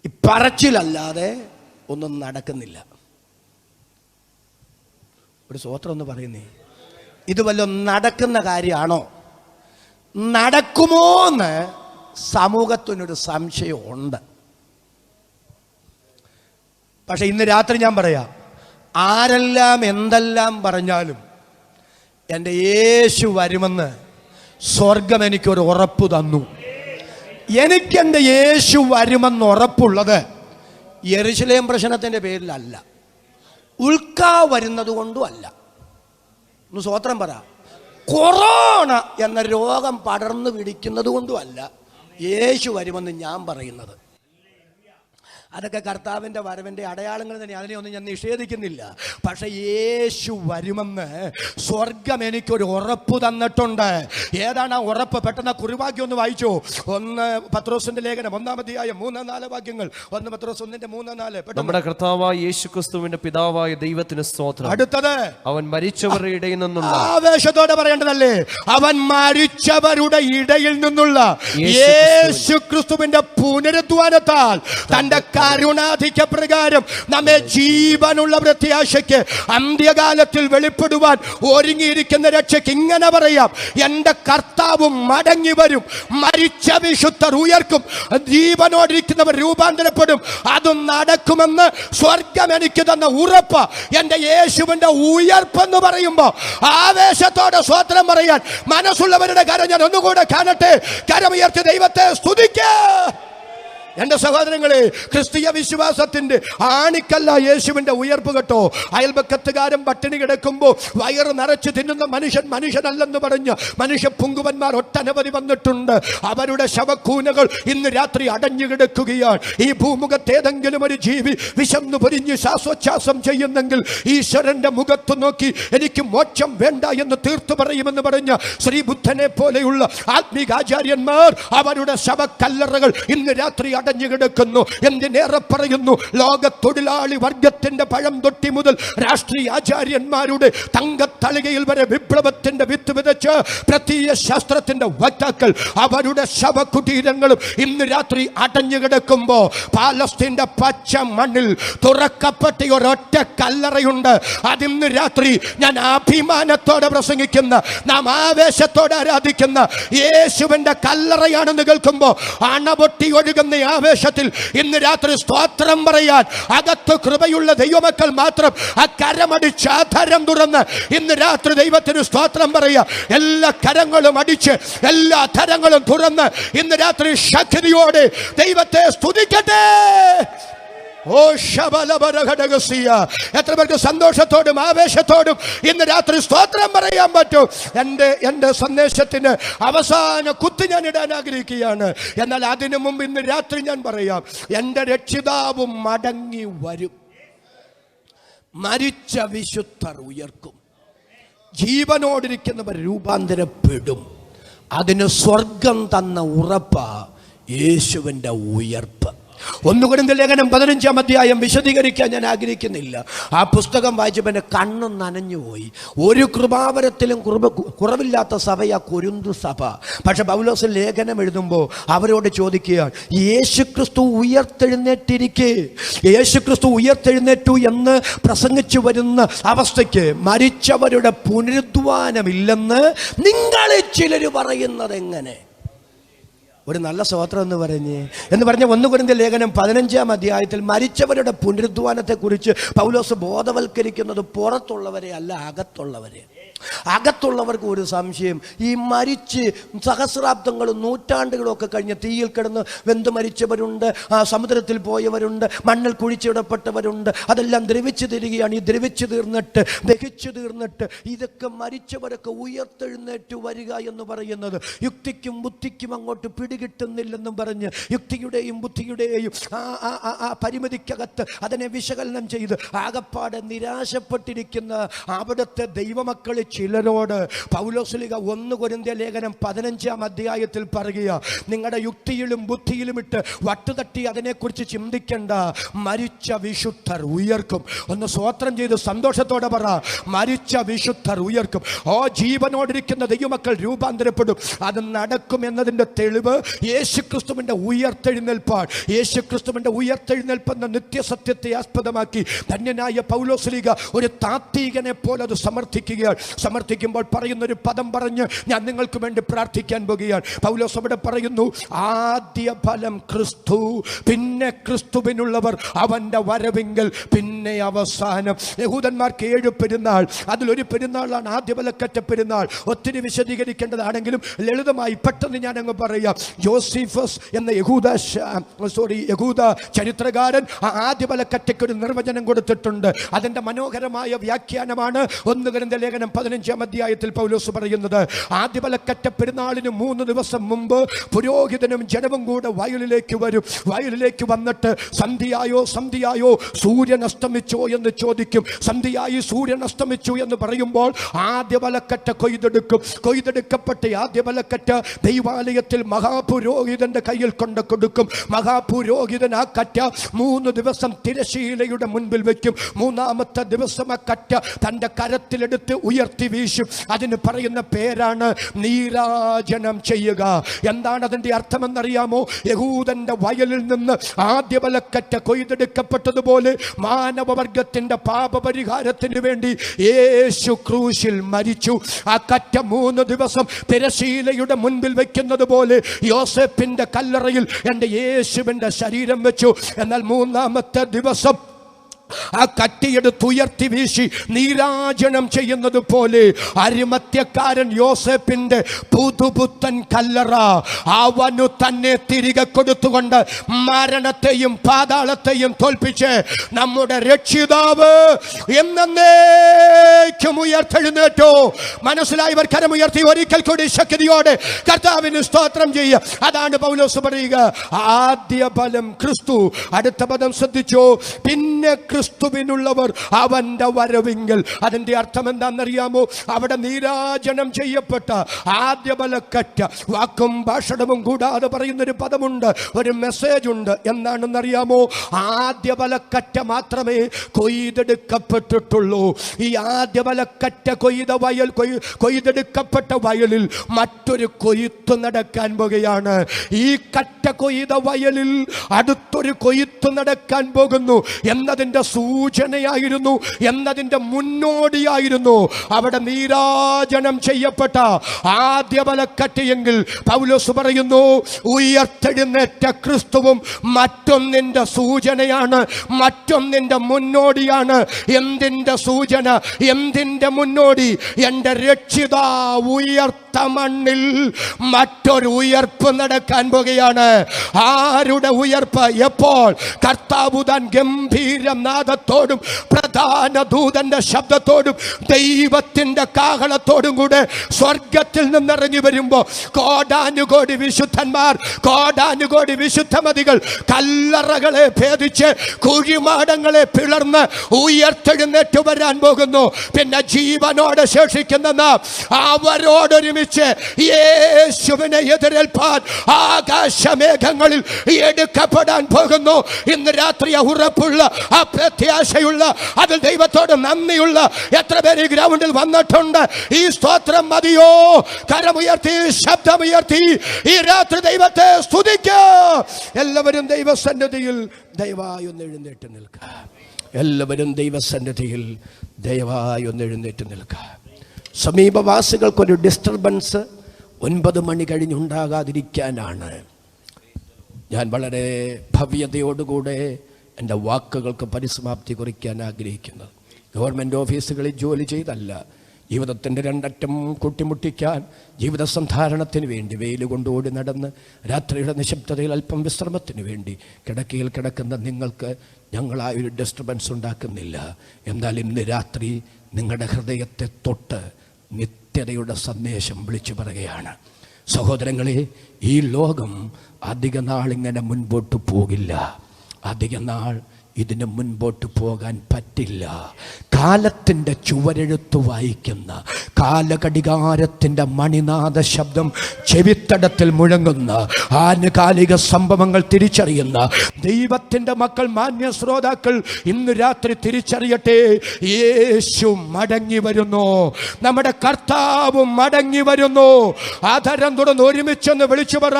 ഈ പറച്ചിലല്ലാതെ ഒന്നും നടക്കുന്നില്ല. ഒരു സ്തോത്രം എന്ന് പറയുന്നേ, ഇത് വല്ലതും നടക്കുന്ന കാര്യമാണോ? നടക്കുമോ എന്ന് സമൂഹത്തിനൊരു സംശയമുണ്ട്. പക്ഷെ ഇന്ന് രാത്രി ഞാൻ പറയാം, ആരെല്ലാം എന്തെല്ലാം പറഞ്ഞാലും എൻ്റെ യേശു വരുമെന്ന് സ്വർഗം എനിക്കൊരു ഉറപ്പ് തന്നു. എനിക്കെൻ്റെ യേശു വരുമെന്ന് ഉറപ്പുള്ളത് യെരുശലേം പ്രശ്നത്തിൻ്റെ പേരിലല്ല, ഉൽക്കാ വരുന്നത് കൊണ്ടും അല്ല. ഒന്ന് സ്തോത്രം പറ. കൊറോണ എന്ന രോഗം പടർന്നു പിടിക്കുന്നത് കൊണ്ടുമല്ല യേശു വരുമെന്ന് ഞാൻ പറയുന്നത്. അതൊക്കെ കർത്താവിൻ്റെ വരവിൻ്റെ അടയാളങ്ങൾ തന്നെ, അതിനെയൊന്നും ഞാൻ നിഷേധിക്കുന്നില്ല. പക്ഷെ യേശു വരുമെന്ന് സ്വർഗം എനിക്കൊരു ഉറപ്പ് തന്നിട്ടുണ്ട്. ഏതാണ് ആ ഉറപ്പ്? പെട്ടെന്ന് കുറിവാക്യം ഒന്ന് വായിച്ചു. 1 പത്രോസിന്റെ ലേഖനം 1-ാം അധ്യായം 3-4 വാക്യങ്ങൾ. 1 പത്രോസ് 1:3-4. നമ്മുടെ കർത്താവായ യേശുക്രിസ്തുവിന്റെ പിതാവായ ദൈവത്തിന് സ്തോത്രം. അടുത്തത്, അവൻ മരിച്ചവരുടെ ഇടയിൽ നിന്നുള്ള, ആവേശത്തോടെ പറയേണ്ടതല്ലേ, അവൻ മരിച്ചവരുടെ ഇടയിൽ നിന്നുള്ള യേശുക്രിസ്തുവിന്റെ പുനരുദ്ധാനത്താൽ തന്റെ കരുണാധിക്യപ്രകാരം നമ്മെ ജീവനുള്ള പ്രത്യാശയ്ക്ക് അന്ത്യകാലത്തിൽ വെളിപ്പെടുവാൻ ഒരുങ്ങിയിരിക്കുന്ന രക്ഷയ്ക്ക് ഇങ്ങനെ പറയാം: എൻ്റെ കർത്താവും മടങ്ങി വരും, മരിച്ച വിശുദ്ധർ ഉയർക്കും, ജീവനോടിരിക്കുന്നവർ രൂപാന്തരപ്പെടും. അതും നടക്കുമെന്ന് സ്വർഗം എനിക്ക് തന്ന ഉറപ്പ്. എൻ്റെ യേശുവിൻ്റെ ഉയർപ്പെന്ന് പറയുമ്പോൾ ആവേശത്തോടെ സ്തോത്രം പറയാൻ മനസ്സുള്ളവരുടെ കരം ഞാൻ ഒന്നുകൂടെ കാണട്ടെ. കരമുയർത്തി ദൈവത്തെ സ്തുതിക്കാം. എൻ്റെ സഹോദരങ്ങളെ, ക്രിസ്തീയ വിശ്വാസത്തിൻ്റെ ആണിക്കല്ല യേശുവിൻ്റെ ഉയർപ്പ് കേട്ടോ. അയൽപക്കത്തുകാരൻ പട്ടിണി കിടക്കുമ്പോൾ വയറ് നിറച്ച് തിന്നുന്ന മനുഷ്യൻ മനുഷ്യനല്ലെന്ന് പറഞ്ഞ് മനുഷ്യ പുങ്കുവന്മാർ ഒട്ടനവധി വന്നിട്ടുണ്ട്. അവരുടെ ശവക്കൂനകൾ ഇന്ന് രാത്രി അടഞ്ഞു കിടക്കുകയാണ്. ഈ ഭൂമുഖത്തേതെങ്കിലും ഒരു ജീവി വിശന്നു പൊരിഞ്ഞ് ശ്വാസോച്ഛ്വാസം ചെയ്യുന്നെങ്കിൽ ഈശ്വരന്റെ മുഖത്ത് നോക്കി എനിക്ക് മോക്ഷം വേണ്ട എന്ന് തീർത്തു പറയുമെന്ന് പറഞ്ഞ ശ്രീബുദ്ധനെ പോലെയുള്ള ആത്മീകാചാര്യന്മാർ അവരുടെ ശവക്കല്ലറകൾ ഇന്ന് രാത്രി അടഞ്ഞു കിടക്കുന്നു. എന്തിനേറെ പറയുന്നു, ലോക തൊഴിലാളി വർഗത്തിന്റെ പഴം തൊട്ടി മുതൽ രാഷ്ട്രീയ ആചാര്യന്മാരുടെ തങ്കത്തളികയിൽ വരെ വിപ്ലവത്തിന്റെ വിത്ത് വിതച്ച് പ്രത്യയ ശാസ്ത്രത്തിന്റെ വക്താക്കൾ അവരുടെ ശവകുടീരങ്ങളും ഇന്ന് രാത്രി അടഞ്ഞു കിടക്കുമ്പോ പാലസ്തീന്റെ പച്ച മണ്ണിൽ തുറക്കപ്പെട്ട ഒരൊറ്റ കല്ലറയുണ്ട്. അതിന്ന് രാത്രി ഞാൻ അഭിമാനത്തോടെ പ്രസംഗിക്കുന്ന, നാം ആവേശത്തോടെ ആരാധിക്കുന്ന യേശുവിന്റെ കല്ലറയാണെന്ന് കേൾക്കുമ്പോ അണപൊട്ടി ഒഴുകുന്ന ആവേശത്തിൽ ഇന്ന് രാത്രി സ്തോത്രം പറയാൻ അകത്ത് കൃപയുള്ള ദൈവമക്കൾ മാത്രം ആ കരമടിച്ച് ആധാരം തുറന്ന് ഇന്ന് രാത്രി ദൈവത്തിന് സ്തോത്രം പറയാ. എല്ലാ കരങ്ങളും അടിച്ച് എല്ലാ ധരങ്ങളും തുറന്ന് ഇന്ന് രാത്രി ശക്തിയോടെ ദൈവത്തെ സ്തുതിക്കട്ടെ. ഓ ശബലബരഘടകസിയ, എത്ര പേർക്ക് സന്തോഷത്തോടും ആവേശത്തോടും ഇന്ന് രാത്രി സ്തോത്രം പറയാൻ പറ്റും. എൻ്റെ സന്ദേശത്തിന് അവസാന കുത്ത് ഞാൻ ഇടാൻ ആഗ്രഹിക്കുകയാണ്. എന്നാൽ അതിനു മുമ്പ് ഇന്ന് രാത്രി ഞാൻ പറയാം, എൻ്റെ രക്ഷിതാവും മടങ്ങി വരും. മരിച്ച വിശുദ്ധർ ഉയർക്കും, ജീവനോടിരിക്കുന്നവർ രൂപാന്തരപ്പെടും. അതിന് സ്വർഗം തന്ന ഉറപ്പാ യേശുവിൻ്റെ ഉയർപ്പ്. 1 കൊരിന്ത്യർ ലേഖനം 15-ാം അധ്യായം വിശദീകരിക്കാൻ ഞാൻ ആഗ്രഹിക്കുന്നില്ല. ആ പുസ്തകം വായിച്ചപ്പോൾ എൻ്റെ കണ്ണും നനഞ്ഞുപോയി. ഒരു കൃപാവരത്തിലും കുറവില്ലാത്ത സഭയാ കൊരിന്തു സഭ. പക്ഷെ പൗലോസ് ലേഖനം എഴുതുമ്പോൾ അവരോട് ചോദിക്കുകയാണ്, യേശുക്രിസ്തു ഉയർത്തെഴുന്നേറ്റിരിക്കെ, യേശുക്രിസ്തു ഉയർത്തെഴുന്നേറ്റു എന്ന് പ്രസംഗിച്ചു വരുന്ന അവസ്ഥയ്ക്ക് മരിച്ചവരുടെ പുനരുദ്ധാനമില്ലെന്ന് നിങ്ങളിൽ ചിലർ പറയുന്നത് എങ്ങനെ? ഒരു നല്ല സ്തോത്രം എന്ന് പറഞ്ഞ് 1 കൊരിന്ത്യർ ലേഖനം 15-ാം അധ്യായത്തിൽ മരിച്ചവരുടെ പുനരുദ്ധാനത്തെക്കുറിച്ച് പൗലോസ് ബോധവൽക്കരിക്കുന്നത് പുറത്തുള്ളവരെ അല്ല, അകത്തുള്ളവരെ. അകത്തുള്ളവർക്ക് ഒരു സംശയം, ഈ മരിച്ച് സഹസ്രാബ്ദങ്ങളും നൂറ്റാണ്ടുകളും ഒക്കെ കഴിഞ്ഞ് തീയിൽ കിടന്ന് വെന്ത് മരിച്ചവരുണ്ട്, സമുദ്രത്തിൽ പോയവരുണ്ട്, മണ്ണിൽ കുഴിച്ചിടപ്പെട്ടവരുണ്ട്, അതെല്ലാം ദ്രവിച്ചു തീരുകയാണ്. ഈ ദ്രവിച്ചു തീർന്നിട്ട് ദഹിച്ചു തീർന്നിട്ട് ഇതൊക്കെ മരിച്ചവരൊക്കെ ഉയർത്തെഴുന്നേറ്റു വരിക എന്ന് പറയുന്നത് യുക്തിക്കും ബുദ്ധിക്കും അങ്ങോട്ട് പിടികിട്ടുന്നില്ലെന്നും പറഞ്ഞ് യുക്തിയുടെയും ബുദ്ധിയുടെയും ആ പരിമിതിക്കകത്ത് അതിനെ വിശകലനം ചെയ്ത് ആകപ്പാടെ നിരാശപ്പെട്ടിരിക്കുന്ന അവിടുത്തെ ദൈവമക്കളിൽ ചിലരോട് പൗലോസ്ലീഹ 1 കൊരിന്ത്യർ ലേഖനം 15-ാം അധ്യായത്തിൽ പറയുക, നിങ്ങളുടെ യുക്തിയിലും ബുദ്ധിയിലും ഇട്ട് വട്ടുതട്ടി അതിനെക്കുറിച്ച് ചിന്തിക്കേണ്ട, മരിച്ച വിശുദ്ധർ ഉയർക്കും. ഒന്ന് സ്തോത്രം ചെയ്ത് സന്തോഷത്തോടെ പറ, മരിച്ച വിശുദ്ധർ ഉയർക്കും. ജീവനോടിരിക്കുന്ന ദൈവമക്കൾ രൂപാന്തരപ്പെടും. അത് നടക്കും എന്നതിൻ്റെ തെളിവ് യേശുക്രിസ്തുവിൻ്റെ ഉയർത്തെഴുന്നേൽപ്പാണ്. യേശുക്രിസ്തുവിൻ്റെ ഉയർത്തെഴുന്നേൽപ്പെന്ന നിത്യസത്യത്തെ ആസ്പദമാക്കി ധന്യനായ പൗലോസ്ലീഹ ഒരു താത്വികനെ പോലെ അത് സമർത്ഥിക്കുമ്പോൾ പറയുന്നൊരു പദം പറഞ്ഞ് ഞാൻ നിങ്ങൾക്ക് വേണ്ടി പ്രാർത്ഥിക്കാൻ പോകുകയാണ്. പൗലോസ് അവിടെ പറയുന്നു, ആദ്യ ഫലം ക്രിസ്തു, പിന്നെ ക്രിസ്തുവിനുള്ളവർ അവൻ്റെ വരവിങ്കൽ, പിന്നെ അവസാനം. യഹൂദന്മാർക്ക് 7 പെരുന്നാൾ, അതിലൊരു പെരുന്നാളാണ് ആദ്യബലക്കറ്റ പെരുന്നാൾ. ഒത്തിരി വിശദീകരിക്കേണ്ടതാണെങ്കിലും ലളിതമായി പെട്ടെന്ന് ഞാൻ അങ്ങ് പറയാം. ജോസീഫസ് എന്ന യഹൂദ ചരിത്രകാരൻ ആദ്യബലക്കറ്റയ്ക്ക് ഒരു നിർവചനം കൊടുത്തിട്ടുണ്ട്. അതിൻ്റെ മനോഹരമായ വ്യാഖ്യാനമാണ് 1 കൊരിന്ത്യർ ലേഖനം 15-ാം അധ്യായത്തിൽ പൗലോസ് പറയുന്നത്. ആദ്യബലക്കറ്റ പെരുന്നാളിന് 3 ദിവസം മുമ്പ് പുരോഹിതനും ജനവും കൂടെ വയലിലേക്ക് വരും. വയലിലേക്ക് വന്നിട്ട് സന്ധ്യയായോ സൂര്യൻ അസ്തമിച്ചോ എന്ന് ചോദിക്കും. സന്ധ്യയായി സൂര്യൻ അസ്തമിച്ചു എന്ന് പറയുമ്പോൾ ആദ്യബലക്കറ്റ കൊയ്തെടുക്കപ്പെട്ട ആദ്യബലക്കറ്റ ദൈവാലയത്തിൽ മഹാപുരോഹിതന്റെ കയ്യിൽ കൊണ്ട് കൊടുക്കും. മഹാപുരോഹിതൻ ആ കറ്റ 3 ദിവസം തിരശീലയുടെ മുൻപിൽ വയ്ക്കും. 3-ാമത്തെ ദിവസം ആ കറ്റ തൻ്റെ കരത്തിലെടുത്ത് ഉയർത്തി വീശും. അതിന് പറയുന്ന പേരാണ് നീരാജനം ചെയ്യുക. എന്താണ് അതിൻ്റെ അർത്ഥമെന്നറിയാമോ? യഹൂദന്റെ വയലിൽ നിന്ന് ആദ്യബലക്കറ്റ കൊയ്തെടുക്കപ്പെട്ടതുപോലെ മാനവവർഗത്തിന്റെ പാപപരിഹാരത്തിന് വേണ്ടി യേശു ക്രൂശിൽ മരിച്ചു. ആ കറ്റ 3 ദിവസം തിരശീലയുടെ മുൻപിൽ വെക്കുന്നത് പോലെ യോസേപ്പിന്റെ കല്ലറയിൽ എൻ്റെ യേശുവിൻ്റെ ശരീരം വെച്ചു. എന്നാൽ 3-ാമത്തെ ദിവസം ആ കട്ടിയെടുത്ത് ഉയർത്തി വീശി നീരാജനം ചെയ്യുന്നത് പോലെ അരിമത്യക്കാരൻ യോസേപ്പിന്റെ പുതുപുത്തൻ കല്ലറ അവനു തന്നെ തിരികെ കൊടുത്തുകൊണ്ട് മരണത്തെയും പാതാളത്തെയും തോൽപ്പിച്ച് നമ്മുടെ രക്ഷിതാവ് എന്നേക്കും ഉയർത്തെഴുന്നേറ്റു. മനസ്സിലായവർ കരമുയർത്തി ഒരിക്കൽ കൂടി ശക്തിയോടെ കർത്താവിന് സ്തോത്രം ചെയ്യുക. അതാണ് പൗലോസ് പറയുക, ആദ്യ ഫലം ക്രിസ്തു. അടുത്ത പദം ശ്രദ്ധിച്ചോ, പിന്നെ ക്രിസ്തുവിനുള്ളവർ അവന്റെ വരവിങ്കൽ. അതിന്റെ അർത്ഥം എന്താണെന്നറിയാമോ? അവിടെ നീരാജനം ചെയ്യപ്പെട്ട ആദ്യബലക്കറ്റ, വാക്കും ഭാഷണവും കൂടാതെ പറയുന്നൊരു പദമുണ്ട്, ഒരു മെസ്സേജ് ഉണ്ട്. എന്താണെന്നറിയാമോ? ആദ്യബലക്കറ്റ മാത്രമേ കൊയ്തെടുക്കപ്പെട്ടിട്ടുള്ളൂ. ഈ ആദ്യബലക്കറ്റ കൊയ്തെടുക്കപ്പെട്ട വയലിൽ മറ്റൊരു കൊയ്ത്ത് നടക്കാൻ പോകുകയാണ്. ഈ കറ്റ കൊയ്ത വയലിൽ അടുത്തൊരു കൊയ്ത്ത് നടക്കാൻ പോകുന്നു എന്നതിൻ്റെ സൂചനയായിരുന്നു, എന്നതിൻ്റെ മുന്നോടിയായിരുന്നു അവിടെ നീരാജനം ചെയ്യപ്പെട്ട ആദ്യബലക്കറ്റയെങ്കിൽ പൗലോസ് പറയുന്നു, ഉയർത്തെഴുന്നേറ്റ ക്രിസ്തുവും മറ്റൊന്നിൻ്റെ സൂചനയാണ്, മറ്റൊന്നിൻ്റെ മുന്നോടിയാണ്. എന്തിൻ്റെ സൂചന, എന്തിൻ്റെ മുന്നോടി? എൻ്റെ രക്ഷിതാവ് ഉയർത്ത മണ്ണിൽ മറ്റൊരു ഉയർപ്പ് നടക്കാൻ പോകുകയാണ്. ആരുടെ ഉയർപ്പ്? എപ്പോൾ? കർത്താവ് താൻ ഗംഭീരം ആർത്തനാദത്തോടും പ്രധാന ദൂതന്റെ ശബ്ദത്തോടും ദൈവത്തിന്റെ കാഹളത്തോടും കൂടെ സ്വർഗത്തിൽ നിന്നിറങ്ങി വരുമ്പോ കോടാനുകോടി വിശുദ്ധന്മാർ, കോടാനുകോടി വിശുദ്ധമതികൾ കല്ലറകളെ ഭേദിച്ച് കുഴിമാടങ്ങളെ പിളർന്ന് ഉയർത്തെഴുന്നേറ്റ് വരാൻ പോകുന്നു. പിന്നെ ജീവനോടെ ശേഷിക്കുന്ന നാം അവരോടൊരുമിച്ച് യേശുവിനെ എതിരേൽപ്പാൻ ആകാശമേഘങ്ങളിൽ എടുക്കപ്പെടാൻ പോകുന്നു. ഇന്ന് രാത്രി ഉറപ്പുള്ള, പ്രത്യാശയുള്ള, അതിൽ ദൈവത്തോട് നന്ദിയുള്ള എത്ര പേര് ഗ്രൗണ്ടിൽ വന്നിട്ടുണ്ട്? ഈ സ്തോത്രം മതിയോ? കരമുയർത്തി, ശബ്ദമുയർത്തി ഈ രാത്രി ദൈവത്തെ സ്തുതിക്കുക. എല്ലാവരും ദൈവസന്നിധിയിൽ ദയവായി ഒന്ന് എഴുന്നേറ്റ് നിൽക്കുക. എല്ലാവരും ദൈവസന്നിധിയിൽ ദയവായി ഒന്ന് എഴുന്നേറ്റ് നിൽക്കുക. സമീപവാസികൾക്കൊരു ഡിസ്റ്റർബൻസ് 9 മണി കഴിഞ്ഞുണ്ടാകാതിരിക്കാനാണ് ഞാൻ വളരെ ഭവ്യതയോടുകൂടെ എൻ്റെ വാക്കുകൾക്ക് പരിസമാപ്തി കുറിക്കാൻ ആഗ്രഹിക്കുന്നത്. ഗവൺമെൻറ് ഓഫീസുകളിൽ ജോലി ചെയ്തല്ല, ജീവിതത്തിൻ്റെ രണ്ടറ്റം കൂട്ടിമുട്ടിക്കാൻ, ജീവിത സന്ധാരണത്തിന് വേണ്ടി വെയിൽ കൊണ്ടോടി നടന്ന് രാത്രിയുടെ നിശബ്ദതയിൽ അല്പം വിശ്രമത്തിന് വേണ്ടി കിടക്കയിൽ കിടക്കുന്ന നിങ്ങൾക്ക് ഞങ്ങളായൊരു ഡിസ്റ്റർബൻസ് ഉണ്ടാക്കുന്നില്ല. എന്നാൽ ഇന്ന് രാത്രി നിങ്ങളുടെ ഹൃദയത്തെ തൊട്ട് നിത്യതയുടെ സന്ദേശം വിളിച്ചു പറയുകയാണ്. സഹോദരങ്ങളെ, ഈ ലോകം അധിക നാളിങ്ങനെ മുൻപോട്ട് പോകില്ല. അധിക നാൾ ഇതിന് മുൻപോട്ട് പോകാൻ പറ്റില്ല. കാലത്തിൻ്റെ ചുവരെഴുത്ത് വായിക്കുന്ന, കാലഘടികാരത്തിൻ്റെ മണിനാദ ശബ്ദം ചെവിത്തടത്തിൽ മുഴങ്ങുന്ന, ആനുകാലിക സംഭവങ്ങൾ തിരിച്ചറിയുന്ന ദൈവത്തിൻ്റെ മക്കൾ, മാന്യ ശ്രോതാക്കൾ ഇന്ന് രാത്രി തിരിച്ചറിയട്ടെ, യേശു മടങ്ങി വരുന്നു. നമ്മുടെ കർത്താവ് മടങ്ങി വരുന്നു. ആധാരം തുറന്ന് ഒരുമിച്ചൊന്ന് വിളിച്ചു പറ,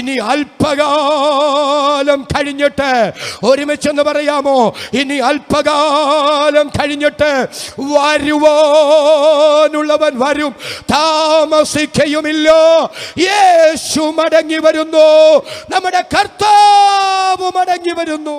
ഇനി അല്പകാലം കഴിഞ്ഞിട്ട്. ഒരുമിച്ചൊന്ന് പറയാമോ? ഇനി അല്പകാലം കഴിഞ്ഞിട്ട് വരുവാനുള്ളവൻ വരും, താമസിക്കുകയുമില്ല. യേശു മടങ്ങി വരുന്നു. നമ്മുടെ കർത്താവ് മടങ്ങി വരുന്നു.